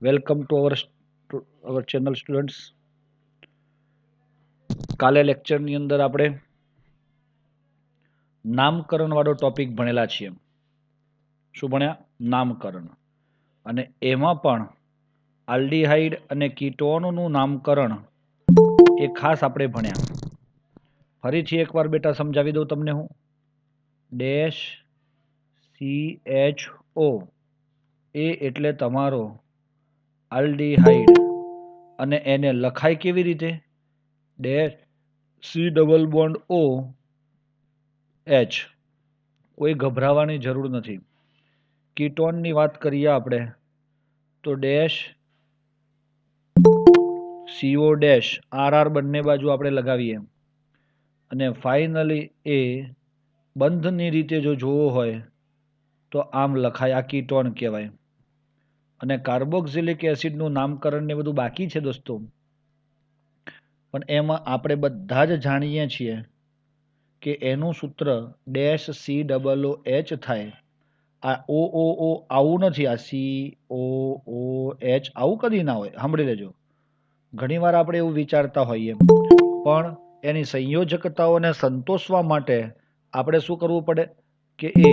Welcome to our channel students. કાલે લેક્ચરની અંદર આપણે નામકરણ વાળો ટોપિક ભણેલા છીએ. શું ભણ્યા? નામકરણ. અને એમાં પણ આલ્ડીહાઇડ અને કીટોનનું નામકરણ એ ખાસ આપણે ભણ્યા. ફરીથી એકવાર બેટા સમજાવી દઉં તમને હું. ડેશ CHO એ એટલે તમારો આલ્ડીહાઇડ અને એને લખાય કેવી રીતે? Dash C=O H. કોઈ ગભરાવાની જરૂર નથી. કીટોનની વાત કરીએ આપણે તો ડેશ CO ડેશ RR બંને બાજુ આપણે લગાવીએ અને ફાઇનલી એ બંધની રીતે જો જોવો હોય તો આમ લખાય. આ કીટોન કહેવાય. અને કાર્બોક્સિલિક એસિડનું નામકરણ ને બધું બાકી છે દોસ્તો, પણ એમાં આપણે બધા જ જાણીએ છીએ કે એનું સૂત્ર ડેશ COOH થાય. આ OOO આવું નથી. આ COOH આવું કદી ના હોય. સાંભળી લેજો. ઘણીવાર આપણે એવું વિચારતા હોઈએ, પણ એની સંયોજકતાઓને સંતોષવા માટે આપણે શું કરવું પડે કે એ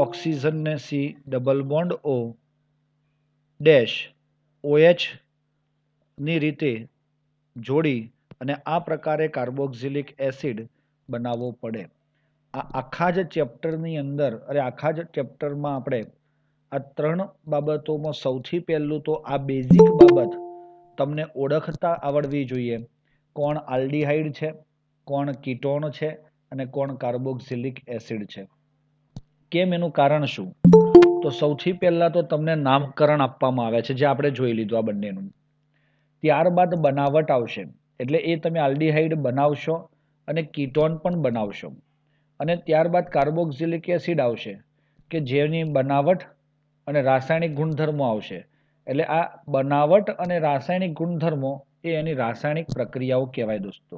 ઓક્સિજનને COO ડેશ OH ની રીતે જોડી અને આ પ્રકારે કાર્બોક્સિલિક એસિડ બનાવવો પડે. આ આખા જ ચેપ્ટરની અંદર આખા જ ચેપ્ટરમાં આપણે આ ત્રણ બાબતોમાં સૌથી પહેલું તો આ બેઝિક બાબત તમને ઓળખતા આવડવી જોઈએ. કોણ આલ્ડીહાઇડ છે, કોણ કીટોન છે અને કોણ કાર્બોક્સિલિક એસિડ છે. કેમ? એનું કારણ શું? તો સૌથી પહેલા તો તમને નામકરણ આપવામાં આવે છે, જે આપણે જોઈ લીધું આ બંનેનું. ત્યારબાદ બનાવટ આવશે, એટલે એ તમે આલ્ડીહાઇડ બનાવશો અને કીટોન પણ બનાવશો. અને ત્યારબાદ કાર્બોક્સિલિક એસિડ આવશે કે જેની બનાવટ અને રાસાયણિક ગુણધર્મો આવશે. એટલે આ બનાવટ અને રાસાયણિક ગુણધર્મો એ એની રાસાયણિક પ્રક્રિયાઓ કહેવાય દોસ્તો.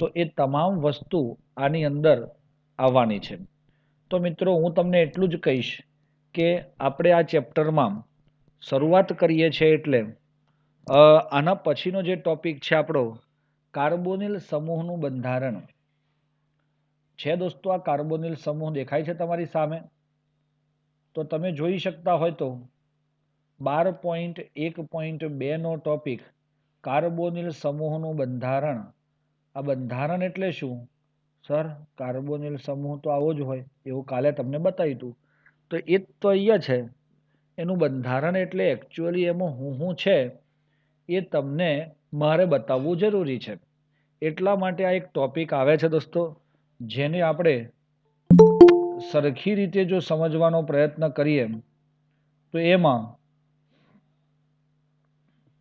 તો એ તમામ વસ્તુ આની અંદર આવવાની છે. તો મિત્રો હું તમને એટલું જ કહીશ કે આપણે આ ચેપ્ટરમાં શરૂઆત કરીએ છીએ એટલે આના પછીનો જે ટોપિક છે આપણો કાર્બોનિલ સમૂહનું બંધારણ છે દોસ્તો. આ કાર્બોનિલ સમૂહ દેખાય છે તમારી સામે? તો તમે જોઈ શકતા હોય તો 12.1.2 નો ટોપિક કાર્બોનિલ સમૂહનું બંધારણ. આ બંધારણ એટલે શું? સર, કાર્બોનિલ સમૂહ તો આવો જ હોય એવું કાલે તમને બતાવ્યું હતું. તો એ તો અહીંયા છે. એનું બંધારણ એટલે એકચ્યુઅલી એમાં હું છે એ તમને મારે બતાવવું જરૂરી છે. એટલા માટે આ એક ટોપિક આવે છે દોસ્તો, જેને આપણે સરખી રીતે જો સમજવાનો પ્રયત્ન કરીએ તો એમાં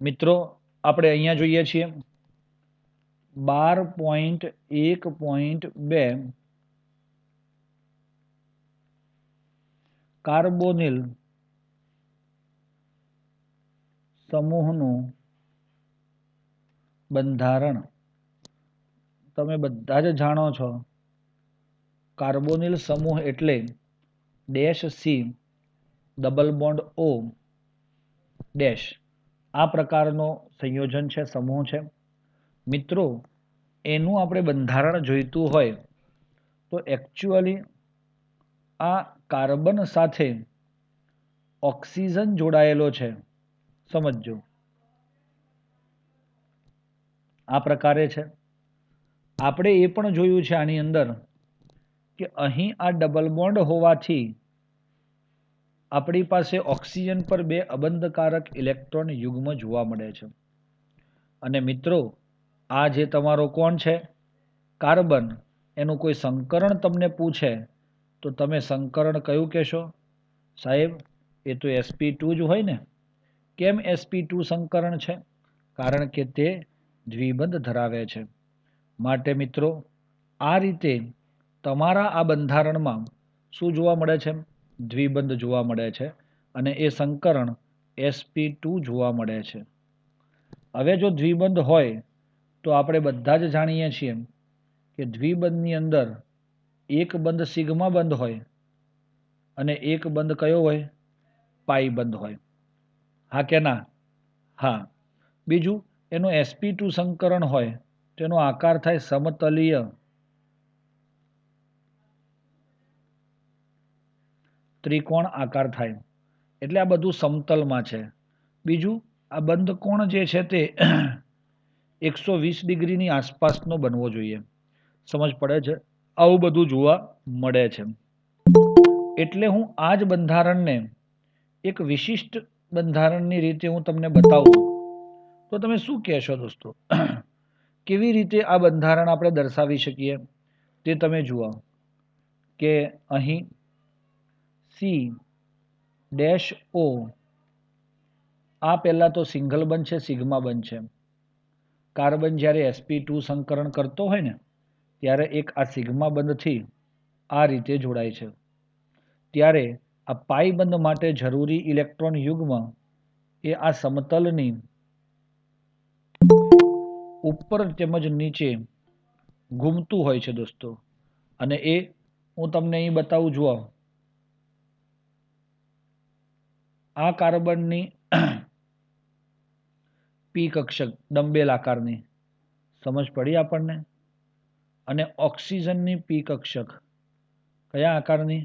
મિત્રો આપણે અહીંયા જોઈએ છીએ 12.1.2 કાર્બોનિલ સમૂહનું બંધારણ. તમે બધા જ જાણો છો કાર્બોનિલ સમૂહ એટલે ડેશ C=O ડેશ. આ પ્રકારનો સંયોજન છે, સમૂહ છે. મિત્રો એનું આપણે બંધારણ જોઈતું હોય તો એકચ્યુઅલી આ કાર્બન સાથે ઓક્સિજન જોડાયેલો છે. સમજો આ પ્રકારે છે. આપણે એ પણ જોયું છે આની અંદર કે અહીં આ ડબલ બોન્ડ હોવાથી આપણી પાસે ઓક્સિજન પર 2 અબંધકારક ઇલેક્ટ્રોન યુગ્મ જોવા મળે છે. અને મિત્રો આ જે તમારો કોણ છે કાર્બન, એનું કોઈ સંકરણ તમને પૂછે તો તમે સંકરણ કયું કહેશો? સાહેબ, એ તો sp2 જ હોય ને. કેમ sp2 સંકરણ છે? કારણ કે તે દ્વિબંધ ધરાવે છે. માટે મિત્રો આ રીતે તમારા આ બંધારણમાં શું જોવા મળે છે? દ્વિબંધ જોવા મળે છે અને એ સંકરણ sp2 જોવા મળે છે. હવે જો દ્વિબંધ હોય તો આપણે બધા જ જાણીએ છીએ કે દ્વિબંધની અંદર એક બંધ સિગ્મા બંધ હોય અને એક બંધ કયો હોય? પાઈ બંધ હોય. હા કે ના? હા, બીજું એનું sp2 સંકરણ હોય તેનો આકાર થાય સમતલીય ત્રિકોણ આકાર થાય, એટલે આ બધું સમતલમાં છે. બીજું આ બંધ કોણ જે છે તે 120 ડિગ્રીની આસપાસનો બનવો જોઈએ. સમજ પડે છે? આવું બધું જોવા મળે છે. એટલે હું આ જ બંધારણને એક વિશિષ્ટ બંધારણની રીતે હું તમને બતાવું તો તમે શું કહેશો દોસ્તો? કેવી રીતે આ બંધારણ આપણે દર્શાવી શકીએ તે તમે જુઓ કે અહીં C-O આ પહેલા તો સિંગલ બંધ છે, સિગ્મા બંધ છે. કાર્બન જ્યારે sp2 સંકરણ કરતો હોય ને ત્યારે એક આ સિગ્મા બંધથી આ રીતે જોડાય છે. ત્યારે આ પાઈ બંધ માટે જરૂરી ઇલેક્ટ્રોન યુગ્મ એ આ સમતલની ઉપર તેમજ નીચે ઘૂમતું હોય છે દોસ્તો. અને એ હું તમને અહીં બતાવું જુઓ. આ કાર્બનની પી કક્ષક ડંબેલ આકારની સમજ પડી આપણને? અને ઓક્સિજનની પી કક્ષક કયા આકારની?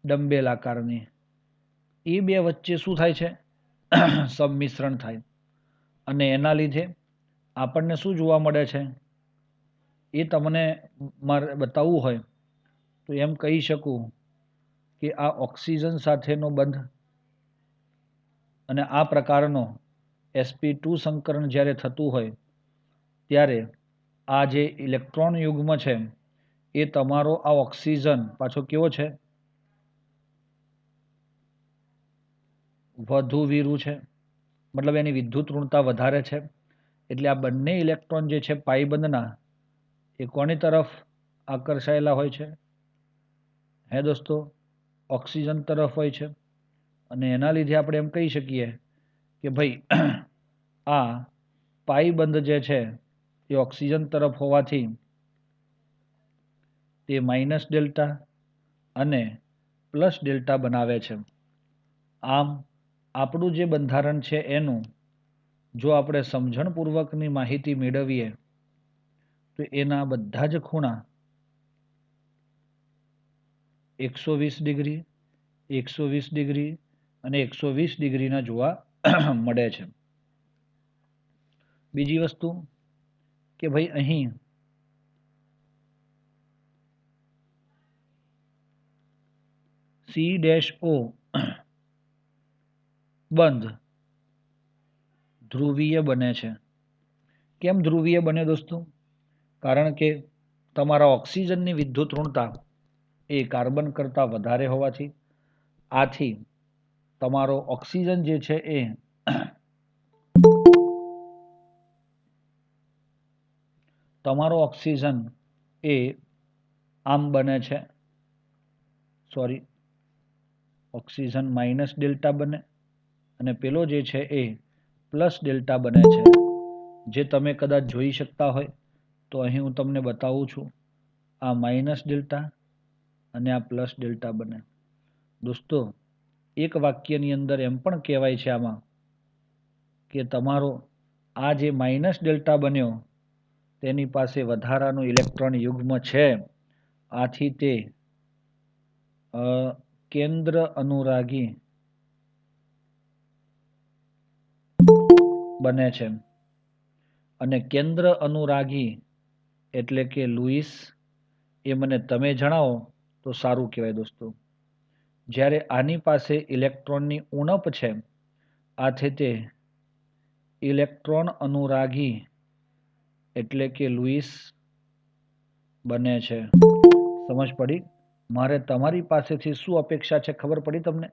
ડંબેલ આકારની. એ બે વચ્ચે શું થાય છે? સંમિશ્રણ થાય. અને એના લીધે આપણને શું જોવા મળે છે? એ તમને મારે બતાવવું હોય તો એમ કહી શકું કે આ ઓક્સિજન સાથેનો બંધ અને આ પ્રકારનો sp2 સંકરણ જ્યારે થતું હોય ત્યારે આ જે ઇલેક્ટ્રોન યુગ્મ છે એ તમારો આ ઓક્સિજન પાછો કેવો છે? વધુ વિરુ છે, મતલબ એની વિદ્યુત ઋણતા વધારે છે. એટલે આ બંને ઇલેક્ટ્રોન જે છે પાઈ બંધના એ કોની તરફ આકર્ષાયેલા હોય છે? હે દોસ્તો, ઓક્સિજન તરફ હોય છે. અને એના લીધે આપણે એમ કહી શકીએ કે ભાઈ આ પાઈ બંધ જે છે એ ઓક્સિજન તરફ હોવાથી તે માઇનસ ડેલ્ટા અને પ્લસ ડેલ્ટા બનાવે છે. આમ આપણું જે બંધારણ છે એનું જો આપણે સમજણપૂર્વકની માહિતી મેળવીએ તો એના બધા જ ખૂણા 120 ડિગ્રી, 120 ડિગ્રી અને 120 ડિગ્રીના જોવા મળે છે. બીજી વસ્તુ કે ભાઈ અહીં C-O બંધ ધ્રુવીય બને છે. કેમ ધ્રુવીય બને દોસ્તો? કારણ કે તમારા ઓક્સિજનની વિદ્યુત ઋણતા એ કાર્બન કરતાં વધારે હોવાથી આથી તમારો ઓક્સિજન જે છે એ તમારો ઓક્સિજન એ આમ બને છે, સોરી, ઓક્સિજન માઇનસ ડેલ્ટા બને અને પેલો જે છે એ પ્લસ ડેલ્ટા બને છે. જે તમે કદાચ જોઈ શકતા હોય તો અહીં હું તમને બતાવું છું. આ માઇનસ ડેલ્ટા અને આ પ્લસ ડેલ્ટા બને. દોસ્તો, એક વાક્યની અંદર એમ પણ કહેવાય છે આમાં કે તમારો આ જે માઇનસ ડેલ્ટા બન્યો તેની પાસે વધારાનું ઇલેક્ટ્રોન યુગ્મ છે. આથી તે કેન્દ્ર અનુરાગી બને છે. અને કેન્દ્ર અનુરાગી એટલે કે લુઈસ એ મને તમે જણાવો તો સારું કહેવાય દોસ્તો. જ્યારે આની પાસે ઇલેક્ટ્રોનની ઉણપ છે આથી તે ઇલેક્ટ્રોન અનુરાગી એટલે કે લુઈસ બને છે. સમજ પડી? મારે તમારી પાસેથી શું અપેક્ષા છે ખબર પડી તમને?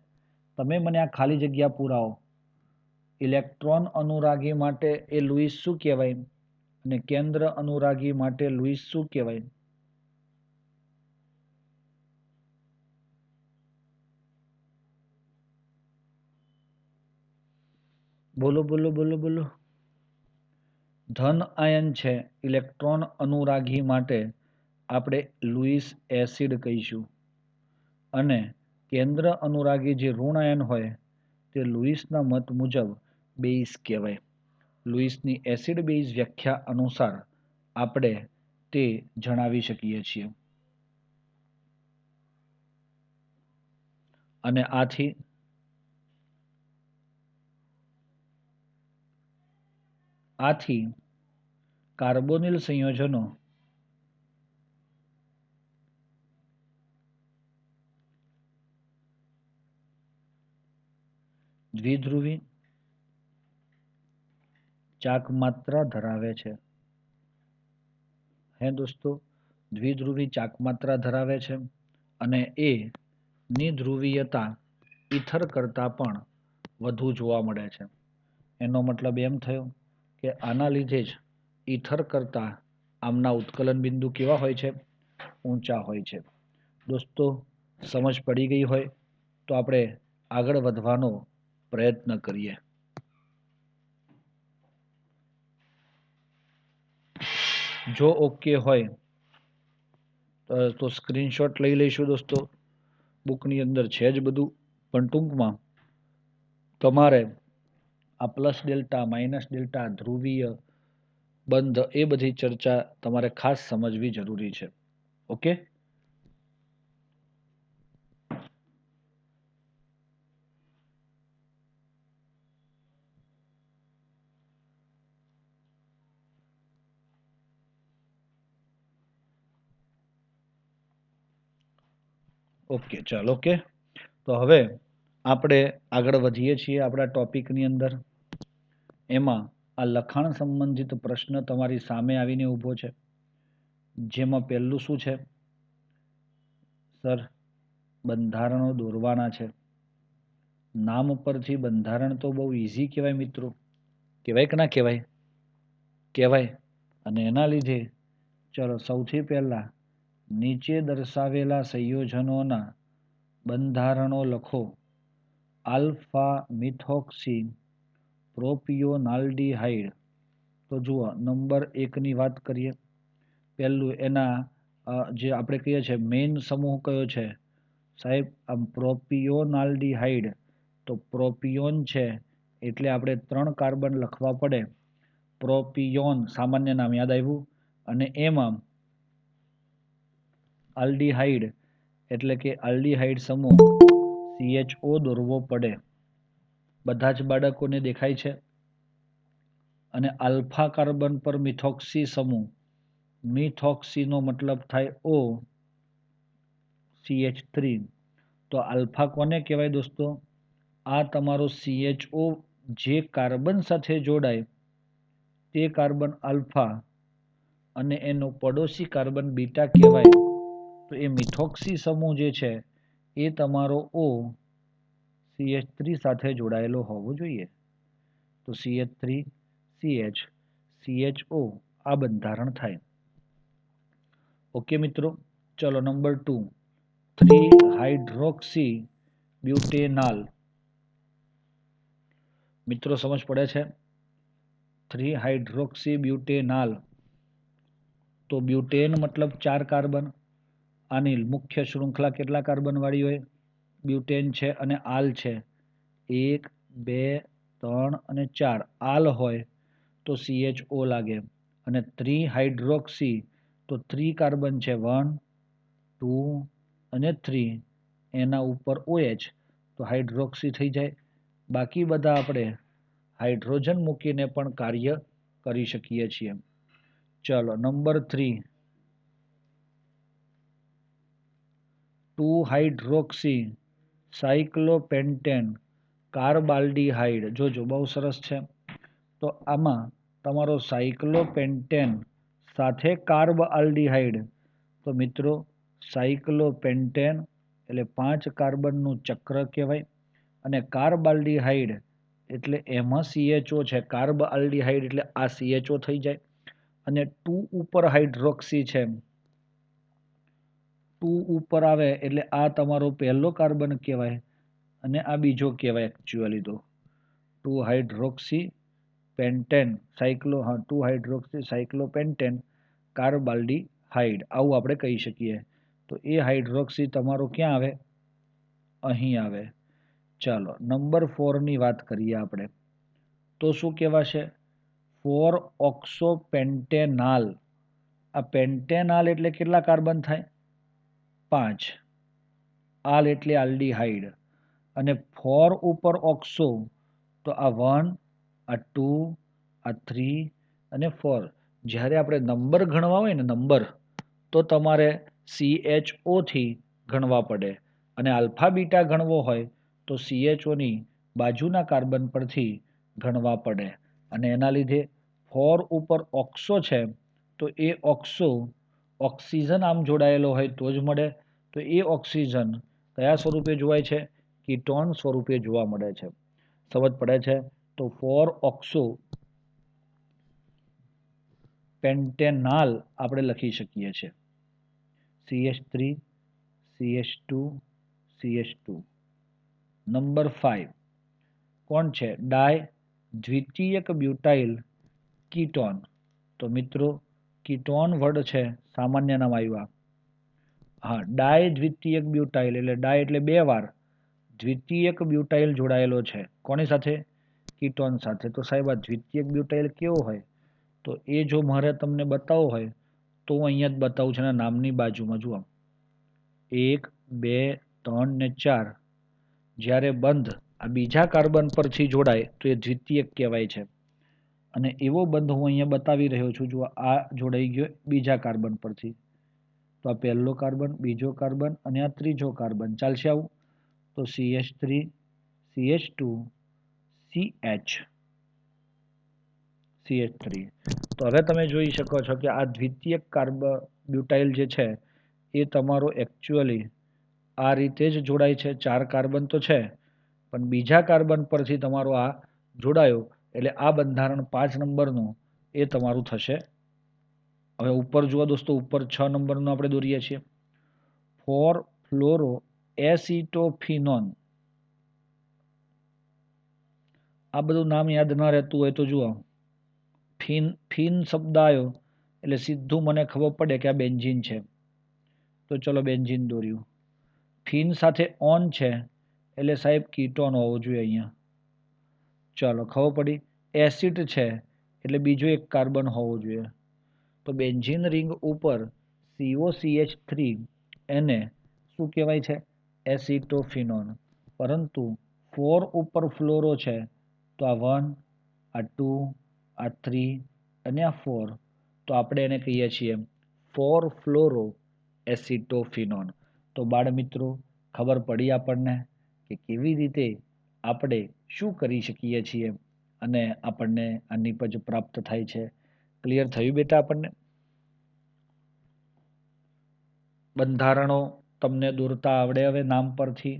તમે મને આ ખાલી જગ્યા પુરાવો. ઇલેક્ટ્રોન અનુરાગી માટે એ લુઈસ શું કહેવાય અને કેન્દ્ર અનુરાગી માટે લુઈસ શું કહેવાય? બોલો બોલો બોલો બોલો. ધન આયન છે ઇલેક્ટ્રોન અનુરાગી માટે આપણે લુઈસ એસિડ કહીશું અને કેન્દ્ર અનુરાગી જે ઋણ આયન હોય તે લુઈસના મત મુજબ બેઝ કહેવાય. લુઈસની એસિડ બેઝ વ્યાખ્યા અનુસાર આપણે તે જણાવી શકીએ છીએ. અને આથી કાર્બોનિલ સંયોજનો દ્વિધ્રુવી ચાક માત્રા ધરાવે છે. હે દોસ્તો, દ્વિધ્રુવી ચાક માત્રા ધરાવે છે અને એ ની ધ્રુવીયતા ઈથર કરતાં પણ વધુ જોવા મળે છે. એનો મતલબ એમ થયો કે આના લીધે જ ઈથર કરતાં આમના ઉત્કલન બિંદુ કેવા હોય છે? ઊંચા હોય છે. દોસ્તો, સમજ પડી ગઈ હોય તો આપણે આગળ વધવાનો પ્રયત્ન કરીએ. જો ઓકે હોય તો સ્ક્રીનશોટ લઈ લઈશું દોસ્તો. બુકની અંદર છે જ બધું, પણ ટૂંકમાં તમારે આ પ્લસ ડેલ્ટા, માઇનસ ડેલ્ટા, ધ્રુવીય બંધ એ બધી ચર્ચા તમારે ખાસ સમજવી જરૂરી છે. ઓકે? ઓકે, ચાલો. ઓકે, તો હવે આપણે આગળ વધીએ છીએ આપણા ટોપિકની અંદર. એમાં આ લખાણ સંબંધિત પ્રશ્ન તમારી સામે આવીને ઊભો છે, જેમાં પહેલું શું છે? સર, બંધારણો દોરવાના છે. નામ પરથી બંધારણ તો બહુ ઈઝી કહેવાય મિત્રો. કહેવાય કે ના કહેવાય? કહેવાય. અને એના લીધે ચલો સૌથી પહેલા નીચે દર્શાવેલા સંયોજનોના બંધારણો લખો. Alpha methoxy પ્રોપિયોનાલ્ડીહાઇડ. તો જુઓ, નંબર 1 ની વાત કરીએ. પહેલું એના જે આપણે કહીએ છીએ મેઇન સમૂહ કયો છે સાહેબ? આમ પ્રોપિયોનાલ્ડીહાઇડ. તો પ્રોપિયોન છે એટલે આપણે 3 કાર્બન લખવા પડે. પ્રોપિયોન સામાન્ય નામ યાદ આવ્યું. અને એમાં આલ્ડીહાઇડ એટલે કે આલ્ડીહાઇડ સમૂહ CHO દોરવો પડે. બધા જ બાળકોને દેખાય છે? અને આલ્ફા કાર્બન પર મિથોક્સી સમૂહ. મિથોક્સીનો મતલબ થાય O CH3. તો આલ્ફા કોને કહેવાય દોસ્તો? આ તમારો CHO જે કાર્બન સાથે જોડાય તે કાર્બન આલ્ફા અને એનો પડોશી કાર્બન બીટા કહેવાય. તો એ મિથોક્સી સમૂહ જે છે એ તમારો O CH3 સાથે જોડાયેલો હોવો જોઈએ. તો CH3 CH CHO આ બંધારણ થાય. ઓકે મિત્રો, ચલો નંબર 2, 3-હાઇડ્રોક્સી બ્યુટેનાલ. મિત્રો સમજ પડે છે? 3-હાઇડ્રોક્સી બ્યુટેનાલ. તો બ્યુટેન મતલબ 4 કાર્બન. આની મુખ્ય શૃંખલા કેટલા કાર્બન વાળી હોય? બ્યુટેન છે અને આલ છે. 1 2 3 અને 4 આલ હોય તો CHO લાગે. અને 3-હાઇડ્રોક્સી તો 3 કાર્બન છે, 1 2 અને 3. એના ઉપર OH તો હાઇડ્રોક્સી થઈ જાય. બાકી બધા આપણે હાઇડ્રોજન મૂકીને પણ કાર્ય કરી શકીએ છીએ. ચલો નંબર 3, 2-હાઇડ્રોક્સી સાયક્લોપેન્ટેન કાર્બાલ્ડીહાઇડ. જોજો બહુ સરસ છે. તો આમાં તમારો સાયક્લોપેન્ટેન સાથે કાર્બ આલ્ડીહાઇડ. તો મિત્રો સાયક્લોપેન્ટેન એટલે 5 કાર્બનનું ચક્ર કહેવાય. અને કાર્બાલ્ડીહાઇડ એટલે એમાં CHO છે. કાર્બ આલ્ડીહાઇડ એટલે આ CHO થઈ જાય. અને 2 ઉપર હાઇડ્રોક્સી છે. 2 ઉપર આવે એટલે આ તમારો પહેલો કાર્બન કહેવાય અને આ બીજો કહેવાય એકચ્યુઅલી. તો 2-હાઇડ્રોક્સી પેન્ટેન 2-હાઇડ્રોક્સી સાયક્લોપેન્ટેન કાર્બાલ્ડીહાઇડ આવું આપણે કહી શકીએ. તો એ હાઇડ્રોક્સી તમારો ક્યાં આવે? અહીં આવે. ચાલો નંબર 4 ની વાત કરીએ આપણે. તો શું કહેવાશે? 4-ઓક્સોપેન્ટેનાલ. આ પેન્ટેનાલ એટલે કેટલા કાર્બન થાય? 5. આલ એટલે આલ્ડીહાઇડ, અને 4 ઉપર ઓક્સો તો આ 1, આ 2, આ 3 અને 4. જ્યારે આપણે નંબર ગણવા હોય ને નંબર, તો તમારે CHO થી ગણવા પડે, અને આલ્ફા બીટા ગણવો હોય તો CHO ની બાજુના કાર્બન પરથી ગણવા પડે. અને એના લીધે 4 ઉપર ઓક્સો છે તો એ ઓક્સો ઓક્સિજન આમ જોડાયેલો હોય તો જ મળે. તો એ ઓક્સિજન કયા સ્વરૂપે જોવાય છે? કીટોન સ્વરૂપે જોવા મળે છે. સમજ પડે છે? તો 4-ઓક્સો પેન્ટેનાલ આપણે લખી શકીએ છીએ. CH3 CH2 CH2. નંબર 5 કોણ છે? ડાય દ્વિતીયક બ્યુટાઇલ કીટોન. તો મિત્રો કીટોન વર્ડ છે, સામાન્ય નામ આવ્યા. હા, ડાય દ્વિતીયક બ્યુટાઇલ એટલે ડાય એટલે 2 વાર, દ્વિતીયક બ્યુટાઇલ જોડાયેલો છે. કોની સાથે? કીટોન સાથે. તો સાહેબ આ દ્વિતીયક બ્યુટાઇલ કેવો હોય? તો એ જો મારે તમને બતાવવો હોય તો હું અહીંયા જ બતાવું છું, નામની બાજુમાં જુઓ, 1 2 3 ને 4. જ્યારે બંધ આ બીજા કાર્બન પરથી જોડાય તો એ દ્વિતીયક કહેવાય છે. અને એવો બંધ હું અહીંયા બતાવી રહ્યો છું. જુઓ, આ જોડાઈ ગયો બીજા કાર્બન પરથી. તો આ પહેલો કાર્બન, બીજો કાર્બન અને આ ત્રીજો કાર્બન. ચાલશે આવું? તો CH3 CH2 CH3. તો હવે તમે જોઈ શકો છો કે આ દ્વિતીયક બ્યુટાઇલ જે છે એ તમારો એકચ્યુઅલી આ રીતે જ જોડાય છે. 4 કાર્બન તો છે, પણ બીજા કાર્બન પરથી તમારો આ જોડાયો એટલે આ બંધારણ 5 નંબરનું એ તમારું થશે. હવે ઉપર જુઓ દોસ્તો, ઉપર 6 નંબરનું આપણે દોરીએ છીએ. 4-ફ્લોરોએસિટોફિનોન. આ બધું નામ યાદ ના રહેતું હોય તો જુઓ, ફીન શબ્દ આવ્યો એટલે સીધું મને ખબર પડે કે આ બેન્ઝીન છે. તો ચલો બેન્ઝીન દોર્યું. ફીન સાથે ઓન છે એટલે સાહેબ કીટોન હોવો જોઈએ અહીંયા. ચલો ખબર પડી. એસિડ છે એટલે બીજો એક કાર્બન હોવો જોઈએ. તો બેન્ઝીન રિંગ ઉપર COCH3 એને શું કહેવાય છે? એસિટોફિનોન. પરંતુ 4 ઉપર ફ્લોરો છે તો આ 1, આ 2, આ 3 અને આ 4. તો આપણે એને કહીએ છીએ 4-ફ્લોરો એસિટોફિનોન. તો બાળ મિત્રો, ખબર પડી આપણને કે કેવી રીતે આપણે શું કરી શકીએ છીએ અને આપણને આ નિપજ પ્રાપ્ત થાય છે. ક્લિયર થયું બેટા? આપણને બંધારણો તમને દોરતા આવડે હવે નામ પરથી?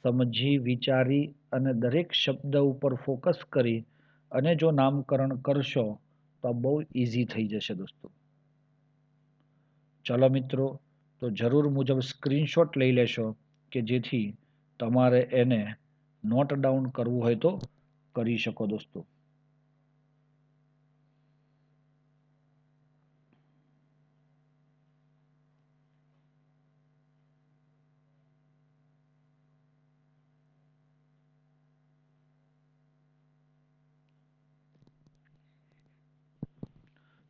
સમજી વિચારી અને દરેક શબ્દ ઉપર ફોકસ કરી અને જો નામકરણ કરશો તો બહુ ઈઝી થઈ જશે દોસ્તો. ચલો મિત્રો, તો જરૂર મુજબ સ્ક્રીનશોટ લઈ લેશો કે જેથી તમારે એને નોટ ડાઉન કરવું હોય તો કરી શકો દોસ્તો.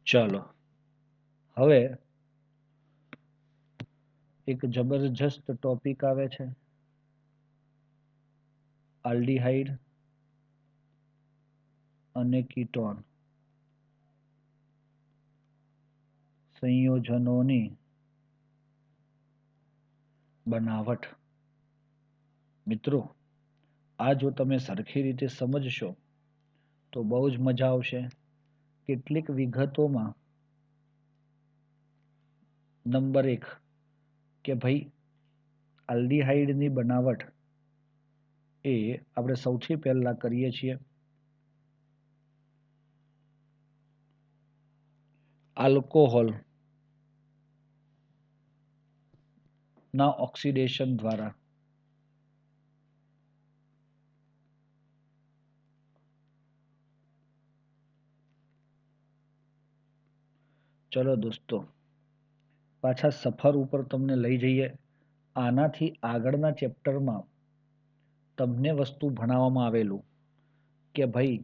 ચાલો હવે એક જબરજસ્ત ટોપિક આવે છે, આલ્ડીહાઇડ અને કીટોન સંયોજનોની બનાવટ. મિત્રો, આ જો તમે સરખી રીતે સમજશો તો બહુ જ મજા આવશે. કેટલીક વિગતોમાં નંબર 1 કે ભાઈ આલ્ડીહાઇડની બનાવટ એ આપણે સૌથી પહેલા કરીએ છીએ આલ્કોહોલ ના ઓક્સિડેશન દ્વારા. ચલો દોસ્તો, પાછા સફર ઉપર તમને લઈ જઈએ. આનાથી આગળના ચેપ્ટરમાં તમને વસ્તુ ભણાવવામાં આવેલું કે ભાઈ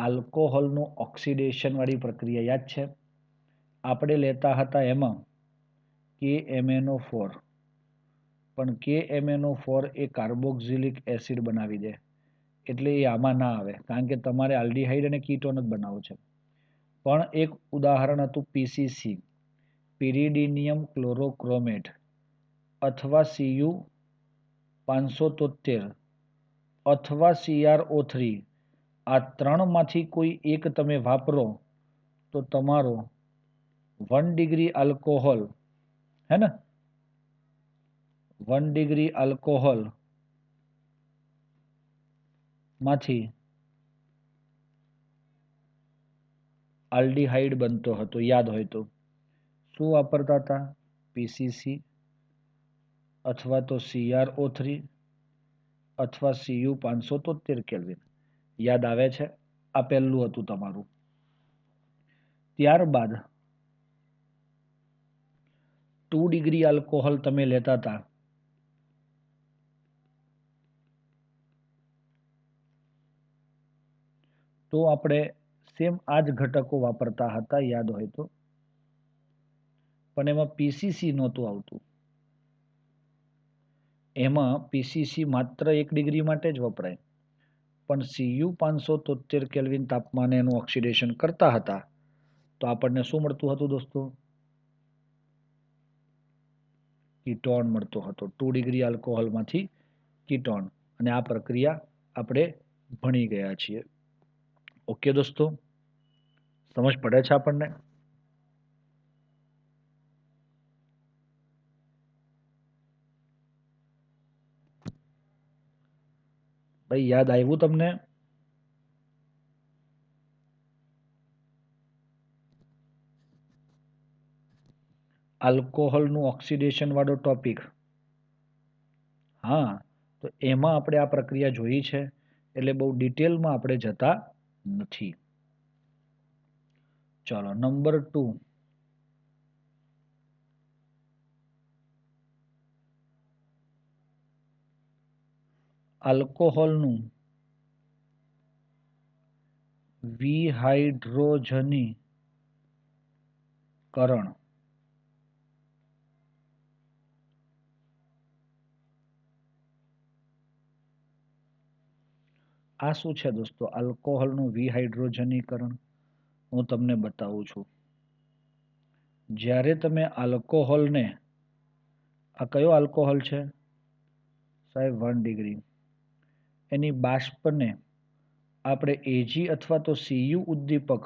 આલ્કોહોલનું ઓક્સિડેશન વાળી પ્રક્રિયા યાદ છે? આપણે લેતા હતા એમાં KMnO4, પણ KMnO4 એ કાર્બોક્સિલિક એસિડ બનાવી દે, એટલે એ આમાં ના આવે, કારણ કે તમારે આલ્ડીહાઇડ અને કીટોન જ બનાવવું છે. પણ એક ઉદાહરણ હતું PCC, પિરિડિનિયમ ક્લોરોક્રોમેટ, અથવા Cu573 અથવા CrO3. આ ત્રણમાંથી કોઈ એક તમે વાપરો તો તમારો 1 ડિગ્રી આલ્કોહોલ, હે ને, 1 ડિગ્રી આલ્કોહોલ માંથી આલ્ડીહાઇડ બનતો હતો, યાદ હોય તો. શું વાપરતા હતા? PCC અથવા તો CrO3 અથવા Cu573 કેલ્વિન. યાદ આવે છે? આ પહેલું હતું તમારું. ત્યારબાદ 2 ડિગ્રી આલ્કોહોલ તમે લેતા હતા, તો આપણે સેમ આ જ ઘટકો વાપરતા હતા, યાદ હોય તો, પણ એમાં PCC નહોતું આવતું. એમાં PCC માત્ર 1 ડિગ્રી માટે જ વપરાય, પણ Cu573 કેલ્વિન તાપમાને એનું ઓક્સિડેશન કરતા હતા, તો આપણને શું મળતું હતું દોસ્તો? કીટોન મળતો હતો. 2 ડિગ્રી આલ્કોહોલમાંથી કીટોન. અને આ પ્રક્રિયા આપણે ભણી ગયા છીએ. ઓકે દોસ્તો, સમજ પડે છે આપણને? ભાઈ યાદ આવ્યું તમને? આલ્કોહોલનું ઓક્સિડેશન વાળો ટોપિક. હા, તો એમાં આપણે આ પ્રક્રિયા જોઈ છે, એટલે બહુ ડિટેલમાં આપણે જતા નથી. ચાલો, નંબર 2. આલ્કોહોલનું વિહાઇડ્રોજનીકરણ. આ શું છે દોસ્તો? આલ્કોહોલનું વિહાઇડ્રોજનીકરણ હું તમને બતાવું છું. જ્યારે તમે આલ્કોહોલને, આ કયો આલ્કોહોલ છે સાહેબ? 1 ડિગ્રી. એની બાષ્પને આપણે Ag અથવા તો Cu ઉદ્દીપક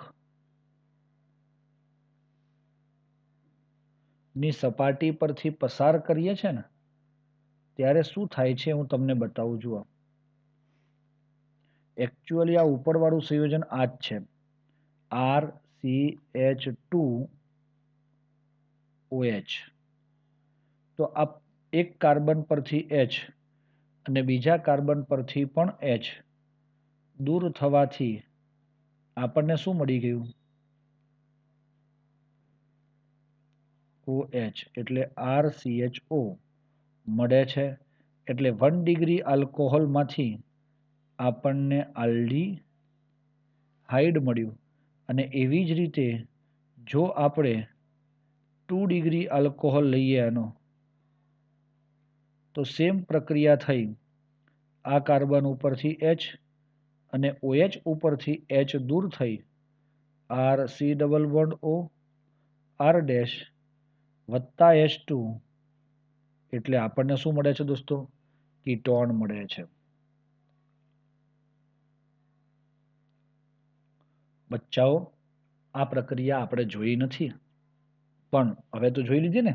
ની સપાટી પરથી પસાર કરીએ છે ને, ત્યારે શું થાય છે હું તમને બતાવું. જુઓ, એકચ્યુઅલી આ ઉપરવાળું સંયોજન આ જ છે, RCH2OH. તો આ એક કાર્બન પરથી H અને બીજા કાર્બન પરથી પણ H દૂર થવાથી આપણને શું મળી ગયું? OH, એટલે RCHO મળે છે. એટલે 1 ડિગ્રી આલ્કોહોલમાંથી આપણને આલ્ડીહાઇડ મળ્યું. અને એવી જ રીતે જો આપણે 2 ડિગ્રી આલ્કોહોલ લઈએ એનો, તો સેમ પ્રક્રિયા થઈ. આ કાર્બન ઉપરથી H અને OH ઉપરથી H દૂર થઈ, RC double bond O, R dash વત્તા H2, એટલે આપણને શું મળે છે દોસ્તો? કીટોન મળે છે. બચ્ચાઓ, આ પ્રક્રિયા આપણે જોઈ નથી, પણ હવે તો જોઈ લીધી ને.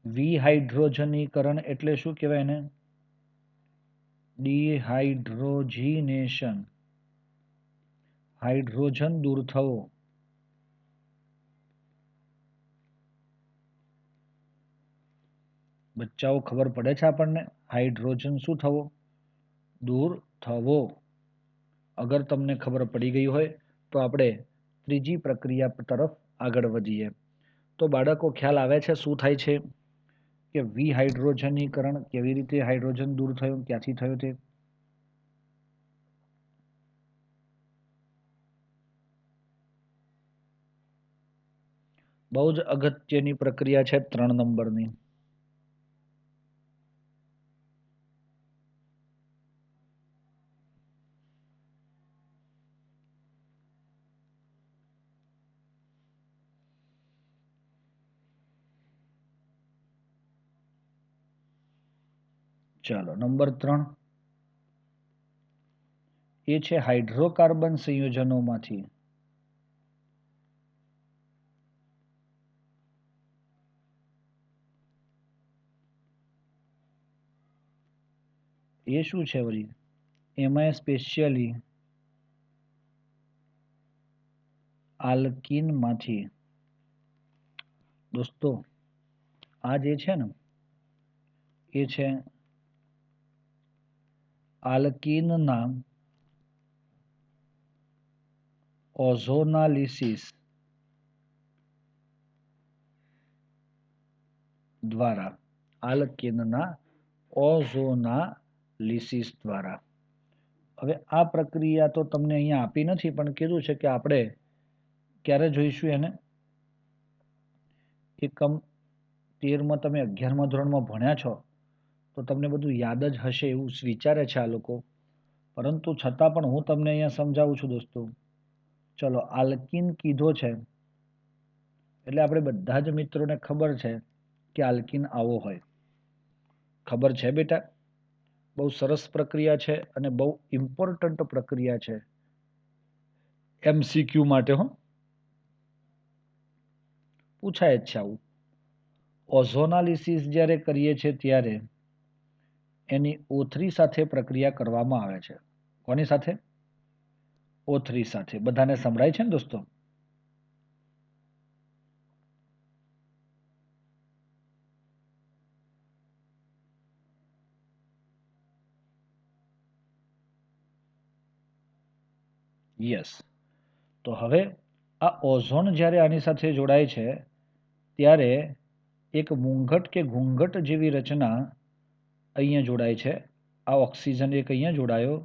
વિહાઇડ્રોજનીકરણ એટલે શું કહેવાય એને? ડિહાઇડ્રોજીનેશન. હાઇડ્રોજન દૂર થવો. બચ્ચાઓ, ખબર પડે છે આપણને? હાઇડ્રોજન શું થવો? દૂર થવો. અગર તમને ખબર પડી ગઈ હોય તો આપણે ત્રીજી પ્રક્રિયા તરફ આગળ વધીએ. તો બાળકો, ખ્યાલ આવે છે શું થાય છે? કે વિહાઇડ્રોજનીકરણ કેવી રીતે હાઇડ્રોજન દૂર થયું, ક્યાંથી થયું તે? બહુ જ અગત્યની પ્રક્રિયા છે 3 નંબરની. ચાલો નંબર 3 એ છે હાઇડ્રોકાર્બન સંયોજનોમાંથી એ શું છે વળી? એમાં સ્પેશિયલી આલ્કીન માંથી દોસ્તો આ જે છે ને એ છે આલ્કીનના ઓઝોનાલિસિસ દ્વારા આલ્કીનના ઓઝોનાલિસિસ દ્વારા. હવે આ પ્રક્રિયા તો તમને અહીંયા આપી નથી પણ કીધું છે કે આપણે ક્યારે જોઈશું એને? એકમ 13માં તમે 11મા ધોરણમાં ભણ્યા છો તો તમને બધું યાદ જ હશે એવું વિચારે છે આ લોકો, પરંતુ છતાં પણ હું તમને અહીંયા સમજાવું છું દોસ્તો. ચલો આલ્કીન કીધો છે એટલે આપણે બધા જ મિત્રોને ખબર છે કે આલ્કીન આવો હોય. ખબર છે બેટા? બહુ સરસ પ્રક્રિયા છે અને બહુ ઇમ્પોર્ટન્ટ પ્રક્રિયા છે MCQ માટે. હો, પૂછાય જ છે આવું. ઓઝોનાલિસિસ જ્યારે કરીએ છીએ ત્યારે એની O3 સાથે પ્રક્રિયા કરવામાં આવે છે. કોની સાથે? O3 સાથે. બધાને સંભળાય છે ને દોસ્તો? યસ. તો હવે આ ઓઝોન જ્યારે આની સાથે જોડાય છે ત્યારે એક મૂંગટ કે ઘૂંઘટ જેવી રચના અહીંયા જોડાય છે. આ ઓક્સિજન એક અહીંયા જોડાયો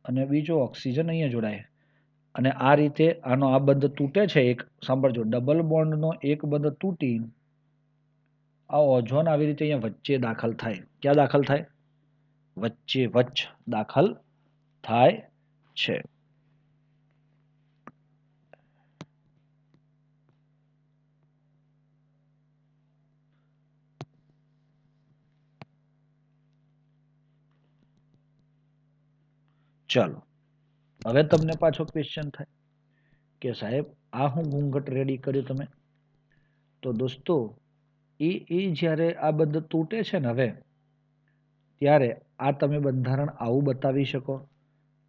અને બીજો ઓક્સિજન અહીંયા જોડાય અને આ રીતે આનો આ બંધ તૂટે છે. એક સાંભળજો, ડબલ બોન્ડનો એક બંધ તૂટી આ ઓઝોન આવી રીતે અહીંયા વચ્ચે દાખલ થાય. ક્યાં દાખલ થાય? વચ્ચે દાખલ થાય છે. ચાલો હવે તમને પાછો ક્વેશ્ચન થાય કે સાહેબ આ હું ઘૂંઘટ રેડી કર્યું તમે? તો દોસ્તો એ જ્યારે આ બંધ તૂટે છે ને હવે ત્યારે આ તમે બંધારણ આવું બતાવી શકો?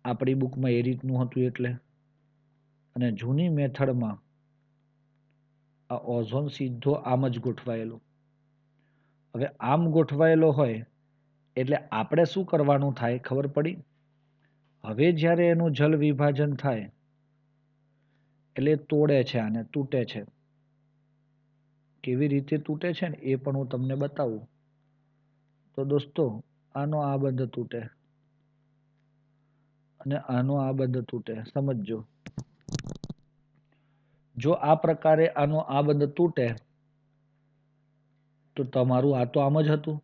આપણી બુકમાં એ રીતનું હતું એટલે. અને જૂની મેથડમાં આ ઓઝોન સીધો આમ જ ગોઠવાયેલો. હવે આમ ગોઠવાયેલો હોય એટલે આપણે શું કરવાનું થાય ખબર પડી? હવે જ્યારે એનું જલ વિભાજન થાય એટલે તોડે છે, આને તૂટે છે. કેવી રીતે તૂટે છે ને એ પણ હું તમને બતાવું. તો દોસ્તો આનો આ બંધ તૂટે અને આનો આ બંધ તૂટે. સમજજો, જો આ પ્રકારે આનો આ બંધ તૂટે તો તમારું આ તો આમ જ હતું.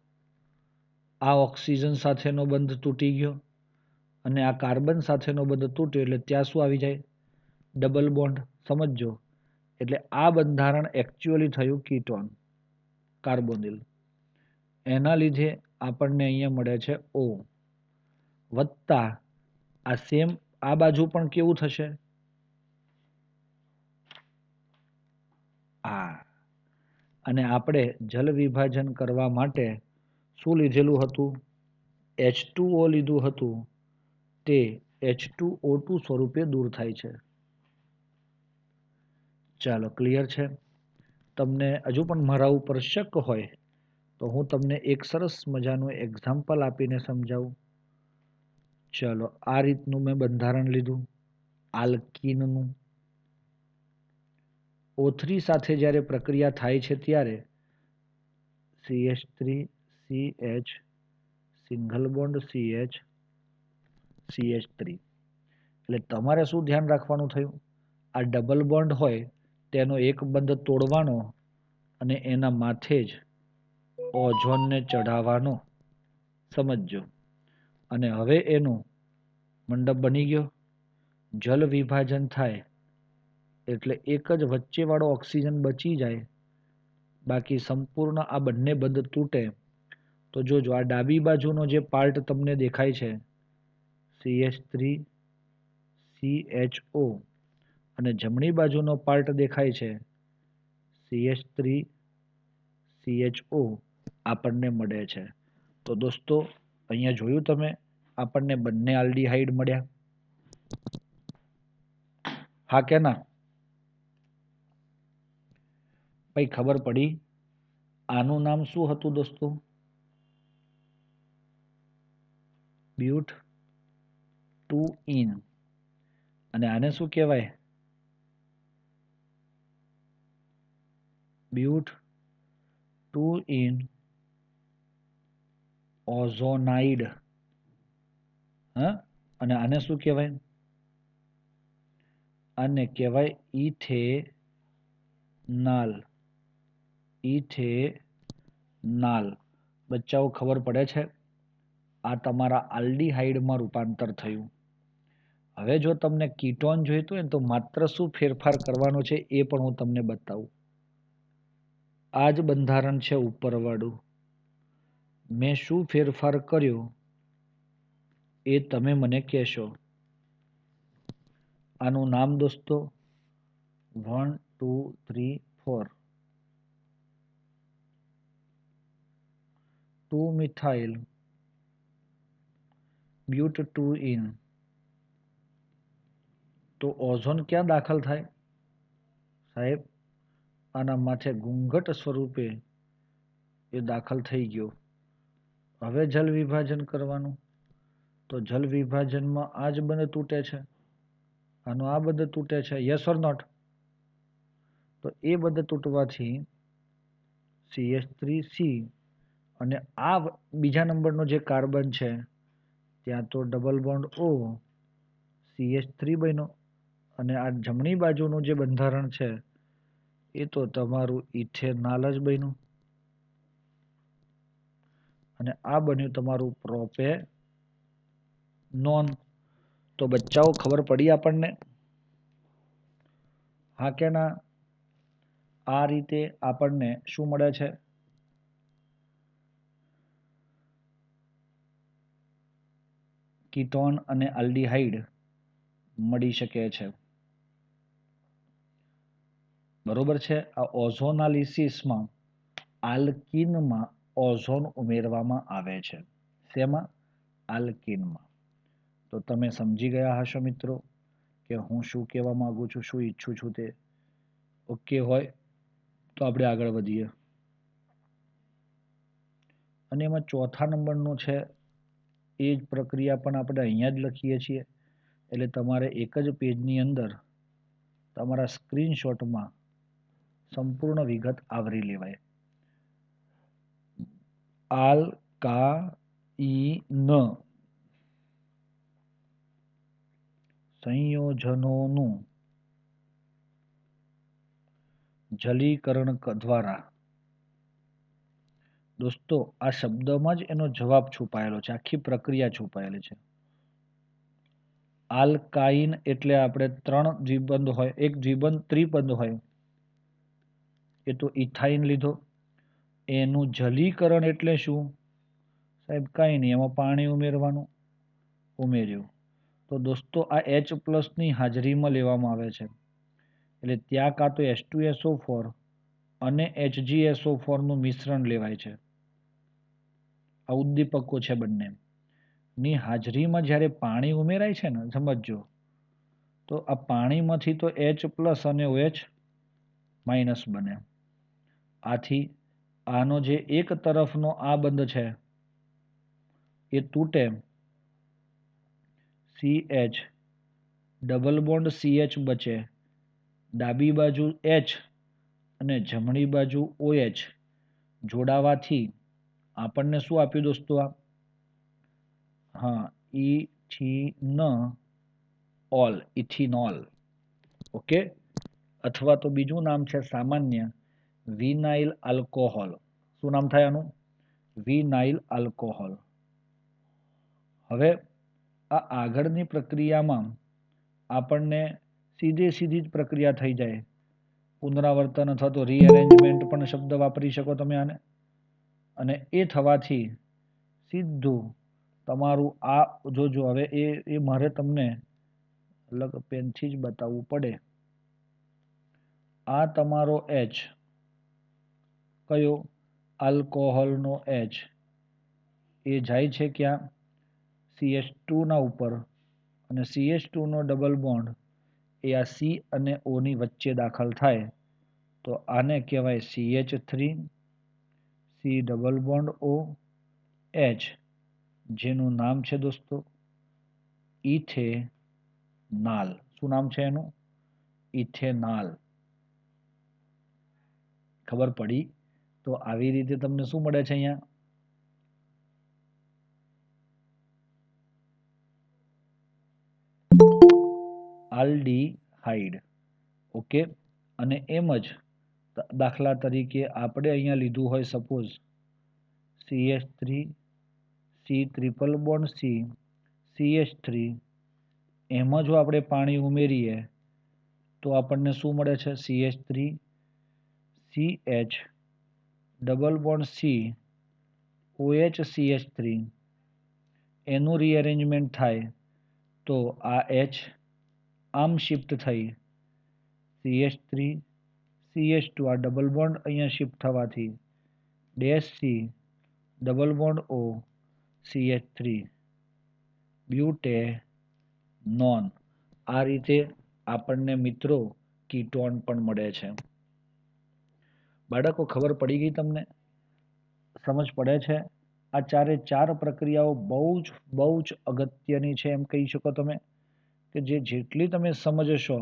આ ઓક્સિજન સાથેનો બંધ તૂટી ગયો અને આ કાર્બન સાથેનો બંધ તૂટ્યો એટલે ત્યાં શું આવી જાય? Double bond. સમજજો, એટલે આ બંધારણ એકચ્યુઅલી થયું કીટોન, કાર્બોનિલ. એના લીધે આપણને અહીંયા મળે છે O વત્તા આ સેમ આ બાજુ પણ કેવું થશે? અને આપણે જલ વિભાજન કરવા માટે શું લીધેલું હતું? H2O લીધું હતું. તે H2O2 સ્વરૂપે દૂર થાય છે. ચાલો ક્લિયર છે? તમને હજુ પણ મારા ઉપર શક હોય તો હું તમને એક સરસ મજાનું એક્ઝામ્પલ આપીને સમજાવું. ચલો આ રીતનું મેં બંધારણ લીધું આલ્કીનનું. O3 સાથે જ્યારે પ્રક્રિયા થાય છે ત્યારે CH3 CH single bond CH CH3. એટલે તમારે શું ધ્યાન રાખવાનું થયું? આ ડબલ બોન્ડ હોય તેનો એક બંધ તોડવાનો અને એના માથે જ ઓઝોનને ચઢાવવાનો, સમજજો. અને હવે એનું મંડપ બની ગયો. જલ વિભાજન થાય એટલે એક જ વચ્ચેવાળો ઓક્સિજન બચી જાય, બાકી સંપૂર્ણ આ બંને બંધ તૂટે. તો જોજો આ ડાબી બાજુનો જે પાર્ટ તમને દેખાય છે CH3CHO અને જમણી બાજુનો પાર્ટ દેખાય છે CH3CHO આપણને મળે છે. તો દોસ્તો અહીંયા જોયું તમે, આપણને બંને આલ્ડીહાઇડ મળ્યા, હા કે ના? ભાઈ ખબર પડી? આનું નામ શું હતું દોસ્તો? But 2 ene. અને આને શું કહેવાય? But 2 ene ozonide. હા, અને આને શું કહેવાય? આને કહેવાય ઇથેનાલ. ઇથેનાલ. બચ્ચાઓ ખબર પડે છે? આ તમારા આલ્ડીહાઇડમાં રૂપાંતર થયું. હવે જો તમને કીટોન જોઈતું હોય તો માત્ર શું ફેરફાર કરવાનો છે એ પણ હું તમને બતાવું. આ જ બંધારણ છે ઉપરવાળું. મેં શું ફેરફાર કર્યો એ તમે મને કહેશો. આનું નામ દોસ્તો 1 2 3 4 2-મિથાઇલ બ્યુટ 2 ઇન. તો ઓઝોન ક્યાં દાખલ થાય સાહેબ? આના માથે ઘૂંઘટ સ્વરૂપે એ દાખલ થઈ ગયો. હવે જલ વિભાજન કરવાનું. તો જલ વિભાજનમાં આ જ બંધ તૂટે છે, આનો આ બંધ તૂટે છે. Yes or not? તો એ બંધ તૂટવાથી CH3C અને આ બીજા નંબરનો જે કાર્બન છે ત્યાં તો ડબલ બોન્ડ O CH3 બન્યો, અને આ જમણી બાજુનું જે બંધારણ છે એ તો તમારું ઇથેનાલ જ બન્યું, અને આ બન્યું તમારું પ્રોપેનોન. તો બચ્ચાઓ ખબર પડી આપણને? હા કે ના? આ રીતે આપણને શું મળે છે? કીટોન અને આલ્ડીહાઇડ મળી શકે છે. બરોબર છે? આ ઓઝોનાલિસિસમાં આલ્કીનમાં ઓઝોન ઉમેરવામાં આવે છે. શેમાં? આલ્કીનમાં. તો તમે સમજી ગયા હશો મિત્રો કે હું શું કહેવા માંગુ છું, શું ઈચ્છું છું તે. ઓકે હોય તો આપણે આગળ વધીએ. અને એમાં ચોથા નંબરનું છે એ જ પ્રક્રિયા પણ આપણે અહીંયા જ લખીએ છીએ. એટલે તમારે એક જ પેજની અંદર તમારા સ્ક્રીનશોટમાં સંપૂર્ણ વિગત આવરી લેવાય. આલ્કાઇન સંયોજનોનું જલીકરણ દ્વારા. દોસ્તો આ શબ્દમાં જ એનો જવાબ છુપાયેલો છે, આખી પ્રક્રિયા છુપાયેલી છે. આલ્કાઇન એટલે આપણે 3 દ્વિબંધ હોય, એક દ્વિબંધ ત્રિબંધ હોય એ તો ઇથાઇન લીધો. એનું જલીકરણ એટલે શું સાહેબ? કાંઈ નહીં, એમાં પાણી ઉમેરવાનું, ઉમેર્યું. તો દોસ્તો આ H+ ની હાજરીમાં લેવામાં આવે છે. એટલે ત્યાં કાં તો H2SO4 અને HgSO4 નું મિશ્રણ લેવાય છે. આ ઉદ્દીપકો છે બંને ની હાજરીમાં જ્યારે પાણી ઉમેરાય છે ને, સમજો તો આ પાણીમાંથી તો H+ અને OH- બને. આથી આનો જે એક તરફનો આ બંધ છે એ તૂટે, CH ડબલ બોન્ડ CH બચે, ડાબી બાજુ H અને જમણી બાજુ OH જોડાવાથી આપણને શું આપ્યું દોસ્તો? આ હા, ઇથિનોલ. ઓકે, અથવા તો બીજું નામ છે સામાન્ય વિનાઇલ આલ્કોહોલ. શું નામ થાય આનું? Vinyl alcohol. હવે આ આગળની પ્રક્રિયામાં આપણને સીધી જ પ્રક્રિયા થઈ જાય. પુનરાવર્તન અથવા તો રીઅરેન્જમેન્ટ પણ શબ્દ વાપરી શકો તમે આને. અને એ થવાથી સીધું તમારું આ જોજો. હવે એ મારે તમને અલગ પેનથી જ બતાવવું પડે. આ તમારો H કયો? આલ્કોહોલનો H એ જાય છે ક્યાં? CH2 ના ઉપર, અને CH2 નો ડબલ બોન્ડ એ આ C અને O ની વચ્ચે દાખલ થાય તો આને કહેવાય CH3 C double bond O H, જેનું નામ છે દોસ્તો ઇથેનાલ. શું નામ છે એનું? ઇથેનાલ. ખબર પડી? તો આવી રીતે તમને શું મળે છે અહીંયા? આલ્ડીહાઇડ. ઓકે. અને એમ જ દાખલા તરીકે આપણે અહીંયા લીધું હોય suppose CH3 C triple bond C CH3, એમાં જો આપણે પાણી ઉમેરીએ તો આપણને શું મળે છે? CH3 CH double bond C OH CH3, એનું રીઅરેન્જમેન્ટ થાય તો આ H આમ શિફ્ટ થઈ CH3 CH2, આ ડબલ બોન્ડ અહીંયા શિફ્ટ થવાથી dash C double bond O CH3 બ્યુટેનોન. આ રીતે આપણને મિત્રો કીટોન પણ મળે છે. બાળકો ખબર પડી ગઈ તમને? સમજ પડે છે? આ ચારે ચાર પ્રક્રિયાઓ બહુ જ અગત્યની છે એમ કહી શકો તમે, કે જેટલી તમે સમજશો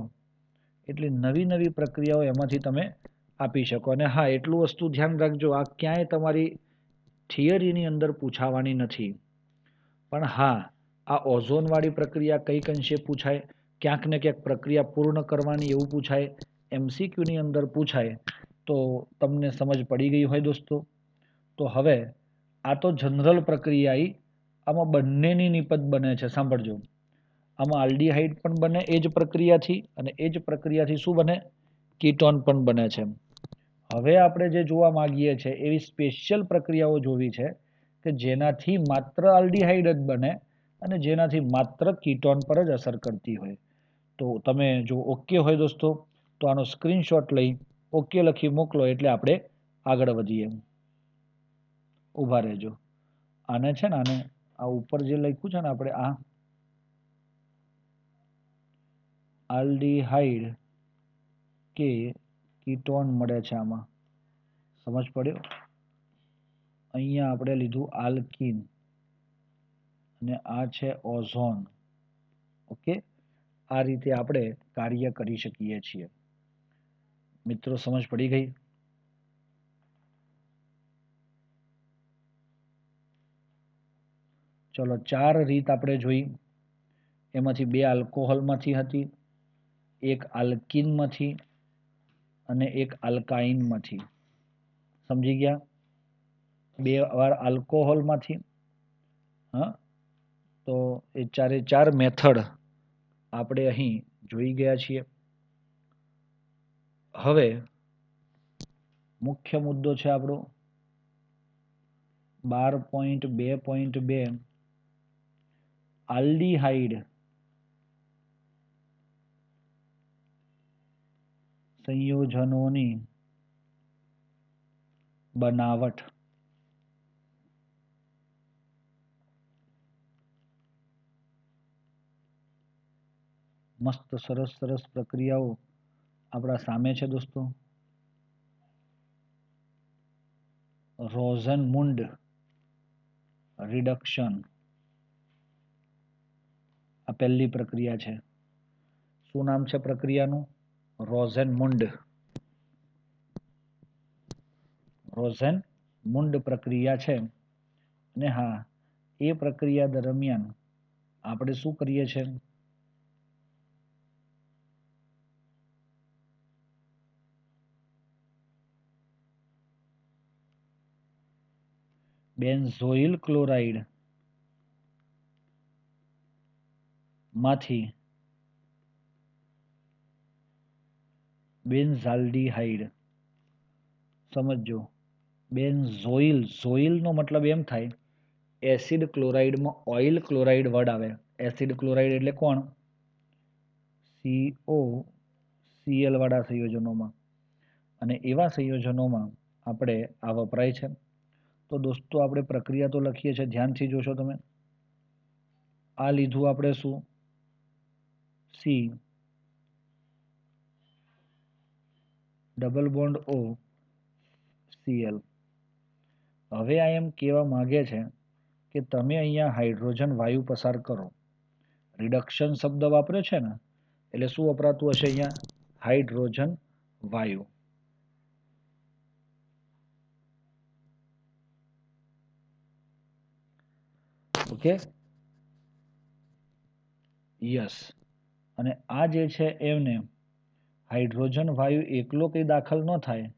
એટલી નવી પ્રક્રિયાઓ એમાંથી તમે આપી શકો. અને હા, એટલું વસ્તુ ધ્યાન રાખજો, આ ક્યાંય તમારી થિયરીની અંદર પૂછાવાની નથી. પણ હા, આ ઓઝોનવાળી પ્રક્રિયા કઈક અંશે પૂછાય, ક્યાંક ને ક્યાંક પ્રક્રિયા પૂર્ણ કરવાની એવું પૂછાય, MCQની અંદર પૂછાય, તો તમને સમજ પડી ગઈ હોય દોસ્તો. તો હવે આ તો જનરલ પ્રક્રિયા, આમાં બંનેની નિપજ બને છે. સાંભળજો, આમાં આલ્ડીહાઇડ પણ બને એ જ પ્રક્રિયાથી, અને એ જ પ્રક્રિયાથી શું બને? કીટોન પણ બને છે. હવે આપણે જે જોવા માંગીએ છીએ એવી સ્પેશિયલ પ્રક્રિયાઓ જોવી છે કે જેનાથી માત્ર આલ્ડીહાઇડ જ બને અને જેનાથી માત્ર કીટોન પર જ અસર કરતી હોય. તો તમે જો ઓકે હોય દોસ્તો તો આનો સ્ક્રીનશોટ લઈ ઓકે લખી મોકલો, એટલે આપણે આગળ વધીએ. ઊભા રહેજો. આને છે ને, આને આ ઉપર જે લખ્યું છે ને આપણે, આ આલ્ડીહાઇડ કે કીટોન મળે છે આમાં. સમજ પડ્યો? અહીંયા આપણે લીધું આલ્કીન અને આ છે ઓઝોન. ઓકે, આ રીતે આપણે કાર્ય કરી શકીએ છીએ. મિત્રો સમજ પડી ગઈ? ચલો, ચાર રીત આપણે જોઈ. એમાંથી બે આલ્કોહોલમાંથી હતી, એક આલ્કીનમાંથી અને એક આલ્કાઇનમાંથી. સમજી ગયા? બે વાર આલ્કોહોલમાંથી. હા, તો એ ચારે ચાર મેથડ આપણે અહીં જોઈ ગયા છીએ. હવે મુખ્ય મુદ્દો છે આપણો 12.2.2 આલ્ડીહાઇડ સંયોજનોની બનાવટ. મસ્ત સરસ પ્રક્રિયાઓ આપણા સામે છે દોસ્તો. રોઝનમુન્ડ રિડક્શન આ પહેલી પ્રક્રિયા છે. શું નામ છે પ્રક્રિયાનું? રોઝનમુન્ડ પ્રક્રિયા છે. અને હા, એ પ્રક્રિયા દરમિયાન આપણે શું કરીએ છીએ? બેન્ઝોઇલ ક્લોરાઇડ માંથી બેન્ઝાલ્ડીહાઇડ. સમજો, ઝોઇલ નો મતલબ એમ થાય એસિડ ક્લોરાઇડમાં ઓઇલ ક્લોરાઇડ વર્ડ આવે. એસિડ ક્લોરાઇડ એટલે કોણ? COCl વાળા સંયોજનોમાં, અને એવા સંયોજનોમાં આપણે આ વપરાય છે. તો દોસ્તો આપણે પ્રક્રિયા તો લખીએ છીએ, ધ્યાનથી જોશો તમે. આ લીધું આપણે શું? C double bond O Cl. હવે આ એમ કહેવા માંગે છે કે તમે અહીંયા હાઇડ્રોજન વાયુ પસાર કરો. રિડક્શન શબ્દ વાપર્યો છે ને, એટલે શું વપરાતું હશે અહીંયા? હાઇડ્રોજન વાયુ. Okay, yes. અને આ જે છે એમને હાઇડ્રોજન વાયુ એકલો કંઈ દાખલ ન થાય.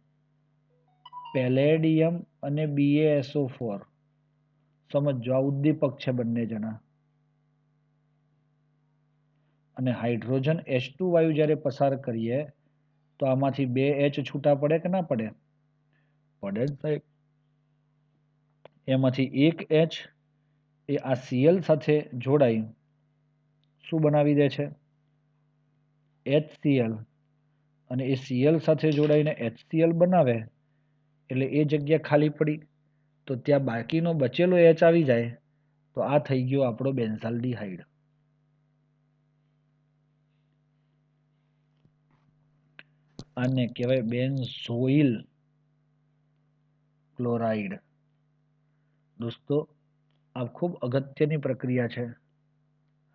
પેલેડિયમ અને BaSO4, સમજો આ ઉદ્દીપક છે બંને જણા. અને હાઇડ્રોજન H2 વાયુ જ્યારે પસાર કરીએ તો આમાંથી 2 H છૂટા પડે કે ના પડે? પડે જ સાહેબ. એમાંથી એક H એ આ Cl સાથે જોડાઈ શું બનાવી દે છે? HCl. અને એ Cl સાથે જોડાઈને HCl બનાવે એટલે એ જગ્યા ખાલી પડી, તો ત્યાં બાકીનો બચેલો H આવી જાય, તો આ થઈ ગયો આપણો બેન્ઝાલ્ડીહાઇડ. આને કહેવાય બેન્ઝોઇલ ક્લોરાઇડ. દોસ્તો આ ખૂબ અગત્યની પ્રક્રિયા છે.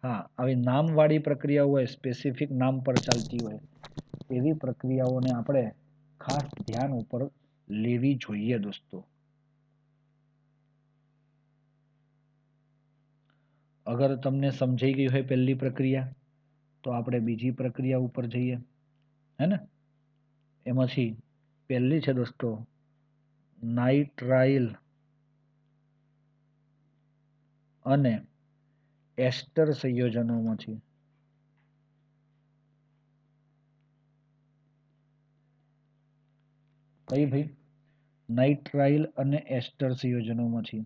હા, આવી નામવાળી પ્રક્રિયા હોય, સ્પેસિફિક નામ પર ચાલતી હોય, એવી પ્રક્રિયાઓને આપણે ખાસ ધ્યાન ઉપર લેવી જોઈએ દોસ્તો. અગર તમને સમજાઈ ગઈ હોય પહેલી પ્રક્રિયા, તો આપણે બીજી પ્રક્રિયા ઉપર જઈએ, હે ને? એમાંથી પહેલી છે દોસ્તો નાઇટ્રાઇલ અને એસ્ટર સંયોજનોમાંથી. કઈ ભાઈ? નાઇટ્રાઇલ અને એસ્ટર સંયોજનોમાંથી.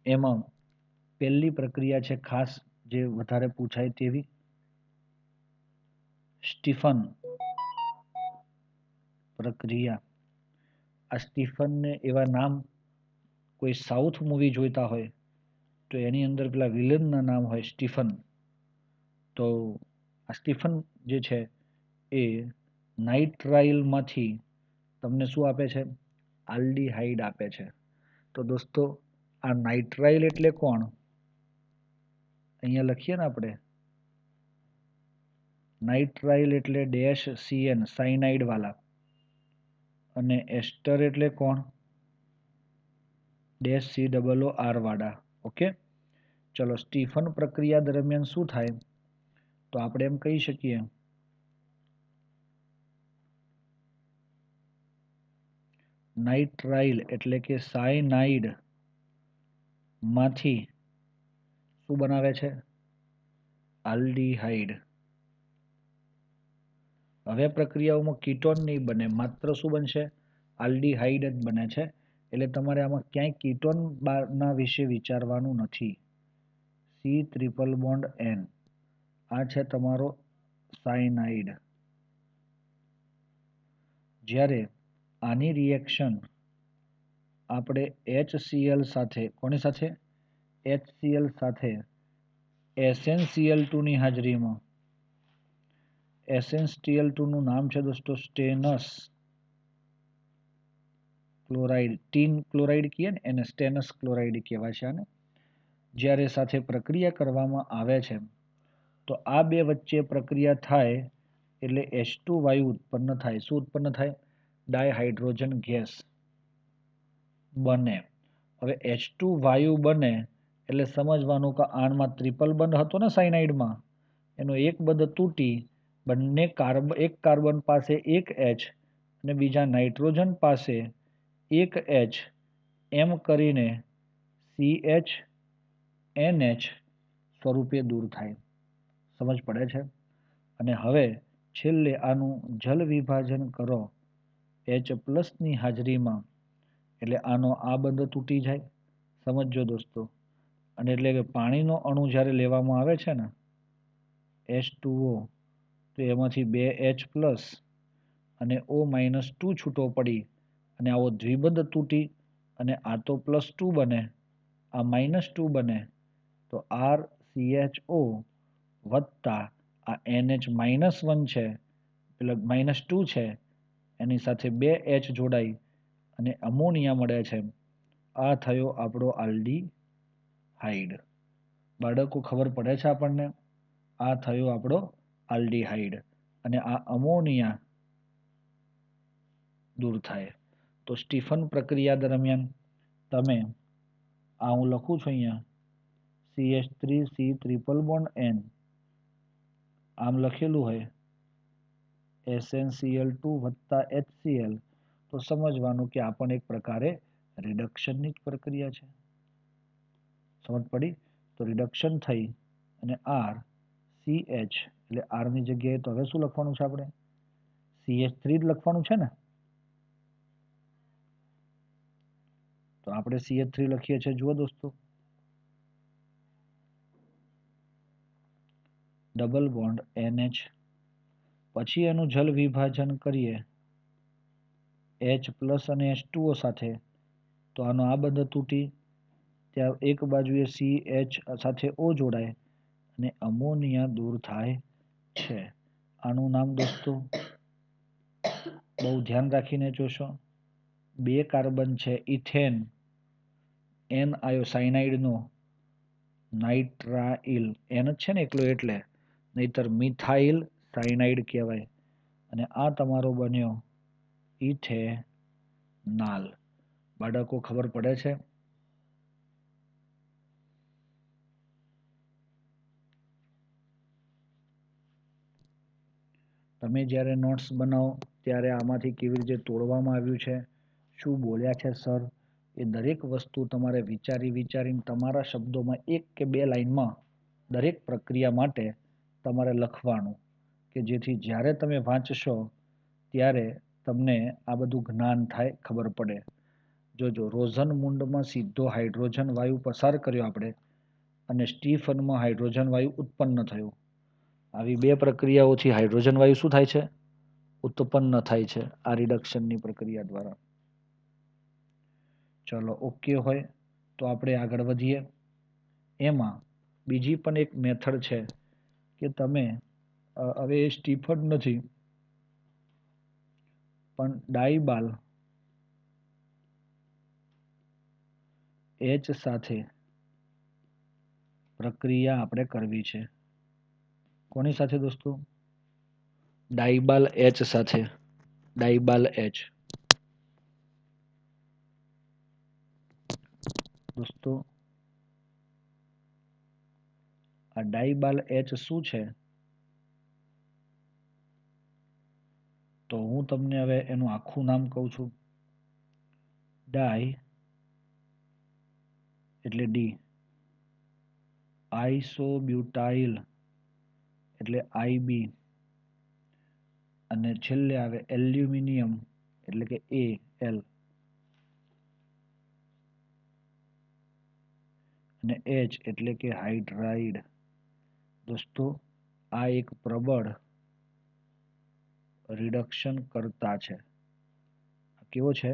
એમાં પહેલી પ્રક્રિયા છે ખાસ જે વધારે પૂછાય તેવી, સ્ટીફન પ્રક્રિયા. આ સ્ટીફનને એવા નામ, કોઈ સાઉથ મૂવી જોઈતા હોય તો એની અંદર પેલા વિલનના નામ હોય સ્ટીફન. તો આ સ્ટીફન જે છે એ નાઇટ્રાઇલમાંથી તમને શું આપે છે? આલ્ડીહાઇડ આપે છે. તો દોસ્તો આ નાઇટ્રાઇલ એટલે કોણ? અહીંયા લખીએ ને આપણે, નાઇટ્રાઇલ એટલે ડેશ CN સાઇનાઇડ વાળા, અને એસ્ટર એટલે કોણ? ડેશ COOR વાળા. ઓકે, ચલો. સ્ટીફન પ્રક્રિયા દરમિયાન શું થાય? તો આપણે એમ કહી શકીએ નાઇટ્રાઇલ એટલે કે સાયનાઇડ માંથી શું બનાવે છે? આલ્ડીહાઇડ. હવે પ્રક્રિયાઓમાં કીટોન નહીં બને, માત્ર શું બનશે? આલ્ડીહાઇડ જ બને છે. એટલે તમારે આમાં ક્યાંય કીટોન ના વિશે વિચારવાનું નથી. C≡N. આ છે તમારો સાયનાઇડ. જ્યારે આની રિએક્શન આપણે HCl સાથે, કોની સાથે? HCl સાથે SnCl2 ની હાજરીમાં, SnCl2 નું નામ છે દોસ્તો સ્ટેનસ ક્લોરાઇડ. ટીન ક્લોરાઇડ કહીએ ને એને સ્ટેનસ ક્લોરાઇડ કહેવાય છે આને. જ્યારે સાથે પ્રક્રિયા કરવામાં આવે છે તો આ બે વચ્ચે પ્રક્રિયા થાય એટલે H2 વાયુ ઉત્પન્ન થાય. શું ઉત્પન્ન થાય? ડાયહાઇડ્રોજન ગેસ બને. હવે H2 વાયુ બને એટલે સમજવાનું કે આમાં ટ્રિપલ બંધ હતો ને સાયનાઇડમાં, એનો એક બંધ તૂટી બંને એક કાર્બન પાસે એક H અને બીજા નાઇટ્રોજન પાસે એક H એમ કરીને CH NH સ્વરૂપે દૂર થાય. સમજ પડે છે? અને હવે છેલ્લે આનું જલ વિભાજન કરો H+ ની હાજરીમાં, એટલે આનો આ બંધ તૂટી જાય. સમજો દોસ્તો. અને એટલે કે પાણીનો અણુ જ્યારે લેવામાં આવે છે ને H2O, તો એમાંથી બે H+ અને O-2 છૂટો પડી અને આવો દ્વિબંધ તૂટી અને આ તો +2 બને, આ -2 બને, તો RCHO વત્તા આ NH-1 છે, એટલે -2 છે, એની સાથે બે H જોડાઈ અને અમોનિયા મળે છે. આ થયો આપણો આલ્ડીહાઇડ. બાળકો ખબર પડે છે આપણને? આ થયો આપણો આલ્ડીહાઇડ અને આ અમોનિયા દૂર થાય. તો સ્ટીફન પ્રક્રિયા દરમિયાન તમે આ હું લખું છું અહીંયા CH3C ટ્રિપલ બોન્ડ N આમ લખેલું હોય SnCl2 વત્તા HCl, તો સમજવાનું કે આ પણ એક પ્રકારે રિડક્શનની જ પ્રક્રિયા છે. સમજ પડી? તો રિડક્શન થઈ અને RCH, એટલે R ની જગ્યાએ તો હવે શું લખવાનું છે આપણે? CH3 જ લખવાનું છે ને? તો આપણે CH3 લખીએ છીએ. જુઓ દોસ્તો, ડબલ બોન્ડ NH, પછી એનું જલ વિભાજન કરીએ H+ અને H2O સાથે, તો આનો આ બંધ તૂટી ત્યાં એક બાજુએ CH સાથે O જોડાય અને અમોનિયા દૂર થાય છે. આનું નામ દોસ્તો બહુ ધ્યાન રાખીને જોશો. બે કાર્બન છે ઇથેન N આયો સાયનાઇડનો, નાઇટ્રાઇલ N જ છે ને એકલો, એટલે નહીતર મિથાઇલ સાયનાઇડ કહેવાય. અને આ તમારો બન્યો ઇથેનાલ. બાળકો ખબર પડે છે? તમે જ્યારે નોટ્સ બનાવો ત્યારે આમાંથી કેવી રીતે તોડવામાં આવ્યું છે, શું બોલ્યા છે સર, એ દરેક વસ્તુ તમારે વિચારીને તમારા શબ્દોમાં એક કે બે લાઈનમાં દરેક પ્રક્રિયા માટે તમારે લખવાનું, કે જેથી જ્યારે તમે વાંચશો ત્યારે તમને આ બધું જ્ઞાન થાય, ખબર પડે. જોજો, રોઝનમુન્ડમાં સીધો હાઇડ્રોજન વાયુ પસાર કર્યો આપણે અને સ્ટીફનમાં હાઇડ્રોજન વાયુ ઉત્પન્ન થયું. આવી બે પ્રક્રિયાઓથી હાઇડ્રોજન વાયુ શું થાય છે? ઉત્પન્ન થાય છે, આ રિડક્શનની પ્રક્રિયા દ્વારા. ચલો, ઓકે હોય તો આપણે આગળ વધીએ. એમાં બીજી પણ એક મેથડ છે કે તમે હવે એ સ્ટીફન નથી પણ ડાઈબાલ H સાથે પ્રક્રિયા આપણે કરવી છે. કોની સાથે દોસ્તો? ડાઈબાલ H સાથે. ડાઈબાલ H. દોસ્તો, આ ડાઈબાલ H શું છે? તો હું તમને હવે એનું આખું નામ કહું છું. ડાઈ એટલે D, આઇસોબ્યુટાઇલ એટલે IB, અને છેલ્લે આવે એલ્યુમિનિયમ એટલે કે AL, અને H એટલે કે હાઇડ્રાઇડ. દોસ્તો, આ એક પ્રબળ રિડક્શન કરતા છે. કેવો છે?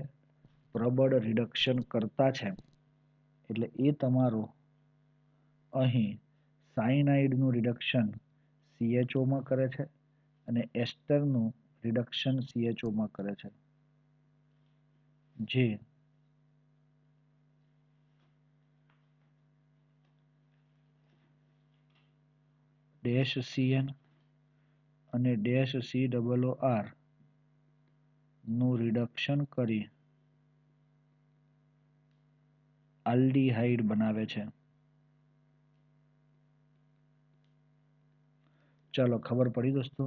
પ્રબળ રિડક્શન કરતા છે. એટલે એ તમારો અહીં સાયનાઇડનું રિડક્શન CHO માં કરે છે અને એસ્ટરનું રિડક્શન CHO માં કરે છે, જે -CN અને -COOR નું રિડક્શન કરી આલ્ડીહાઇડ બનાવે છે. ચાલો ખબર પડી દોસ્તો?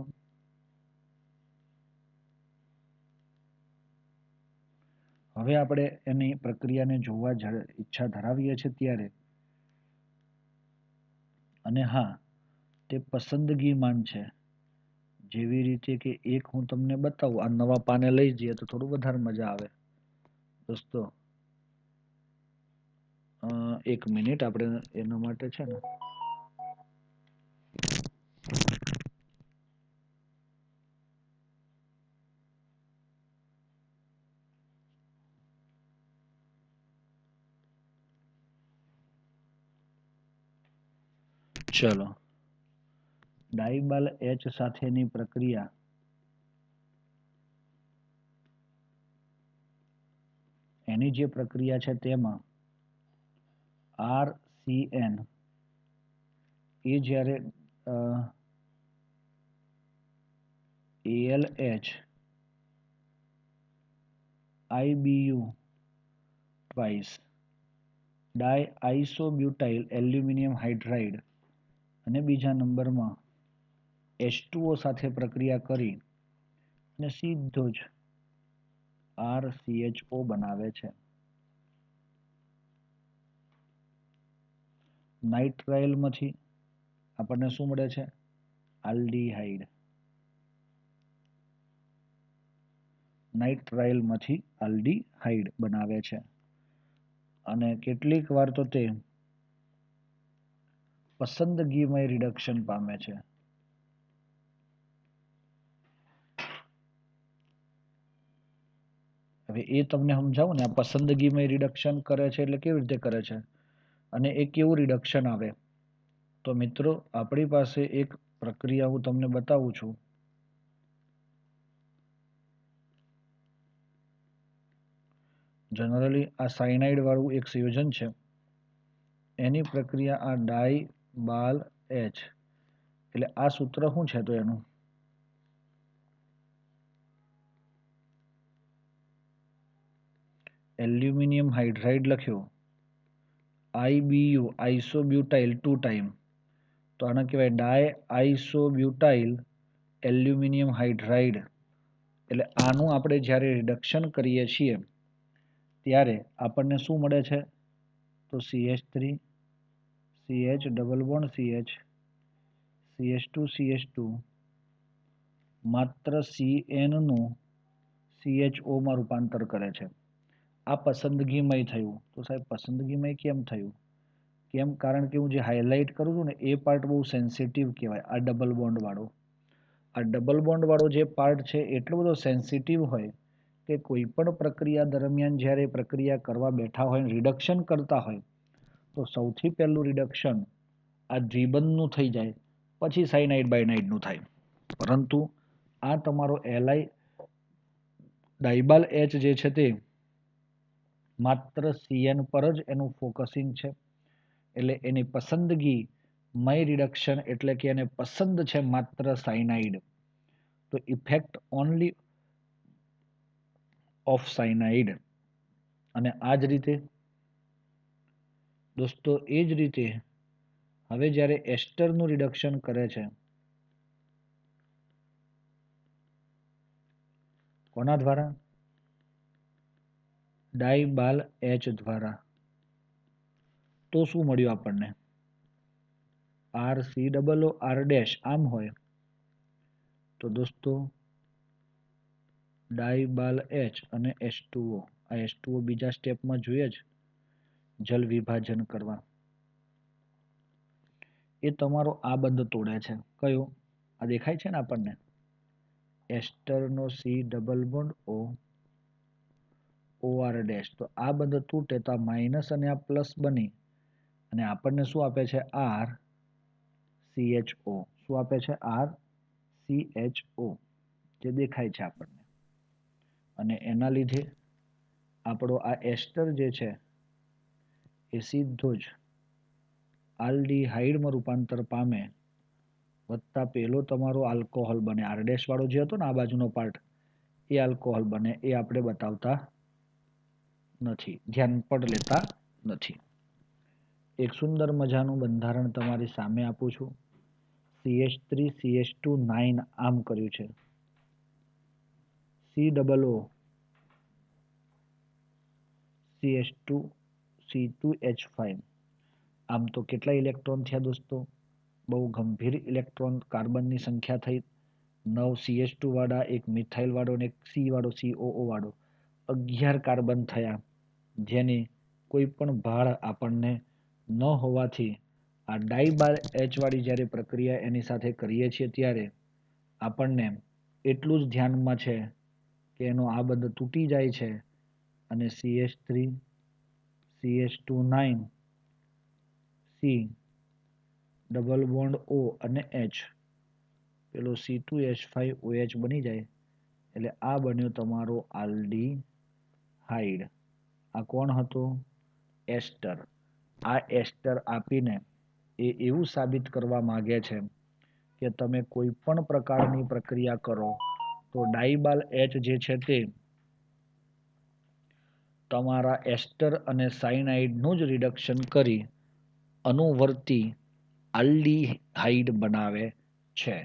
હવે આપણે એની પ્રક્રિયાને જોવા ઈચ્છા ધરાવીએ છીએ ત્યારે, અને હા, તે પસંદગીમાન છે. જેવી રીતે કે એક હું તમને બતાવું, આ નવા પાને લઈ જઈએ તો થોડું વધારે મજા આવે દોસ્તો. 1 મિનિટ, આપણે એના માટે છે ને ચલો, ડાઈબાલ H સાથેની પ્રક્રિયા એની જે પ્રક્રિયા છે તેમાં RCN એ જ્યારે ALH IBU twice diisobutyl aluminium hydride અને બીજા નંબરમાં H2O સાથે પ્રક્રિયા કરી અને સીધો જ RCHO બનાવે છે. નાઇટ્રાઇલમાંથી આપણને શું મળે છે? આલ્ડીહાઇડ. નાઇટ્રાઇલમાંથી આલ્ડીહાઇડ બનાવે છે, અને કેટલીક વાર તો તે પસંદગીમય રિડક્શન પામે છે. હવે એ તમને સમજાવું ને, આ પસંદગીમય રિડક્શન કરે છે એટલે કેવી રીતે કરે છે અને એ કેવું રિડક્શન આવે. તો મિત્રો, આપણી પાસે એક પ્રક્રિયા હું તમને બતાવું છું. જનરલી આ સાયનાઇડ વાળું એક સંયોજન છે, એની પ્રક્રિયા આ ડાઈબાલ H, એટલે આ સૂત્ર શું છે તો એનું એલ્યુમિનિયમ હાઇડ્રાઇડ લખ્યો, IBU આઇસોબ્યુટાઇલ 2 ટાઈમ, તો આને કહેવાય ડાયઆઇસોબ્યુટાઇલ એલ્યુમિનિયમ હાઇડ્રાઇડ. એટલે આનું આપણે જ્યારે રિડક્શન કરીએ છીએ ત્યારે આપણને શું મળે છે? તો CH3 CH double bond CH CH2 CH2 માત્ર CN નું CHO માં રૂપાંતર કરે છે. આ પસંદગીમય થયું. તો સાહેબ પસંદગીમય કેમ થયું? કેમ? કારણ કે હું જે હાઇલાઇટ કરું છું ને એ પાર્ટ બહુ સેન્સિટિવ કહેવાય. આ ડબલ બોન્ડ વાળો, આ ડબલ બોન્ડ વાળો જે પાર્ટ છે એટલો બધો સેન્સિટિવ હોય કે કોઈ પણ પ્રક્રિયા દરમિયાન જ્યારે પ્રક્રિયા કરવા બેઠા હોય, રિડક્શન કરતા હોય, તો સૌથી પહેલું રિડક્શન આ દ્વિબંધનું થઈ જાય, પછી સાયનાઇડ બાયનાઇડનું થાય. પરંતુ આ તમારો ડાઈબાલ H જે છે તે માત્ર CN પર જ એનું ફોકસિંગ છે, એટલે એની પસંદગી મય રિડક્શન, એટલે કે એને પસંદ છે માત્ર સાયનાઇડ. તો ઇફેક્ટ ઓનલી ઓફ સાયનાઇડ. અને આ જ રીતે દોસ્તો, એ જ રીતે હવે જ્યારે એસ્ટરનું રિડક્શન કરે છે, કોના દ્વારા? ડાઈબાલ H દ્વારા. તો શું મળ્યું આપણને? RCOO R ડેશ આમ હોય તો દોસ્તો ડાઈબાલ H અને H2O, આ H2O બીજા સ્ટેપમાં જોઈએ જ જલ વિભાજન કરવા, એ તમારો આ બંધ તોડે છે. કયો? આ દેખાય છે ને આપણને, એસ્ટરનો C double bond O OR dash. તો આ બંધ તૂટે તો આ માઇનસ અને આ પ્લસ બની અને આપણને શું આપે છે? RCHO. શું આપે છે? RCHO, જે દેખાય છે આપણને. અને એના લીધે આપણો આ એસ્ટર જે છે એ સીધો જ આલ્ડીહાઇડમાં રૂપાંતર પામે, વત્તા પેલો તમારો આલ્કોહોલ બને. R ડેશ વાળો જે હતો ને આ બાજુનો પાર્ટ, એ આલ્કોહોલ બને. એ આપણે બતાવતા નથી, ધ્યાન પણ લેતા નથી. એક સુંદર મજાનું બંધારણ તમારી સામે આપું છું. CH3 CH2 9 આમ કર્યું છે. COO CH2 C2H5. આમ તો કેટલા ઇલેક્ટ્રોન થયા દોસ્તો? બહુ ગંભીર ઇલેક્ટ્રોન કાર્બનની સંખ્યા થઈ. 9 CH2 વાળા, એક મિથાઇલ વાળો અને એક C વાળો COO વાળો, 11 કાર્બન થયા, જેની કોઈ પણ ભાર આપણને ન હોવાથી આ ડાઈબાર H વાળી જ્યારે પ્રક્રિયા એની સાથે કરીએ છીએ ત્યારે આપણને એટલું જ ધ્યાનમાં છે કે એનો આ બંધ તૂટી જાય છે અને CH3 CH2 9 C double bond O અને H પેલો C2H5OH બની જાય એટલે આ બન્યો તમારો આલ્ડીહાઇડ. આ કોણ હતો? એસ્ટર. આ એસ્ટર આપીને એ એવું સાબિત કરવા માંગે છે કે તમે કોઈ પણ પ્રકારની પ્રક્રિયા કરો તો ડાઈબાલ H જે છે તે તમારા એસ્ટર અને સાયનાઇડનું જ રિડક્શન કરી અનુવર્તી આલ્ડીહાઇડ બનાવે છે.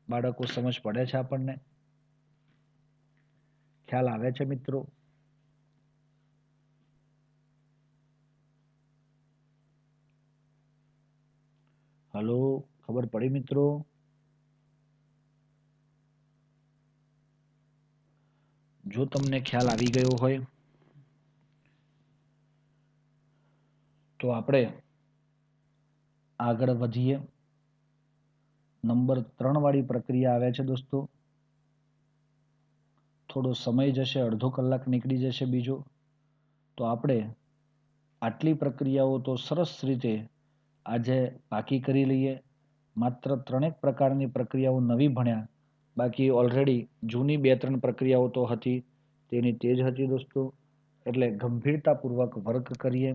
બાળકો સમજ પડે છે આપણને? ખ્યાલ આવે છે મિત્રો? હલો, ખબર પડી મિત્રો? જો તમને ખ્યાલ આવી ગયો હોય તો આપણે આગળ વધીએ. નંબર 3 વાળી પ્રક્રિયા આવે છે દોસ્તો. થોડો સમય જશે, અડધો કલાક નીકળી જશે બીજો, તો આપણે આટલી પ્રક્રિયાઓ તો સરસ રીતે આજે પાકી કરી લઈએ. માત્ર 3 પ્રકારની પ્રક્રિયાઓ નવી ભણ્યા, બાકી ઓલરેડી જૂની 2-3 પ્રક્રિયાઓ તો હતી તેની તે જ હતી દોસ્તો. એટલે ગંભીરતાપૂર્વક વર્ક કરીએ.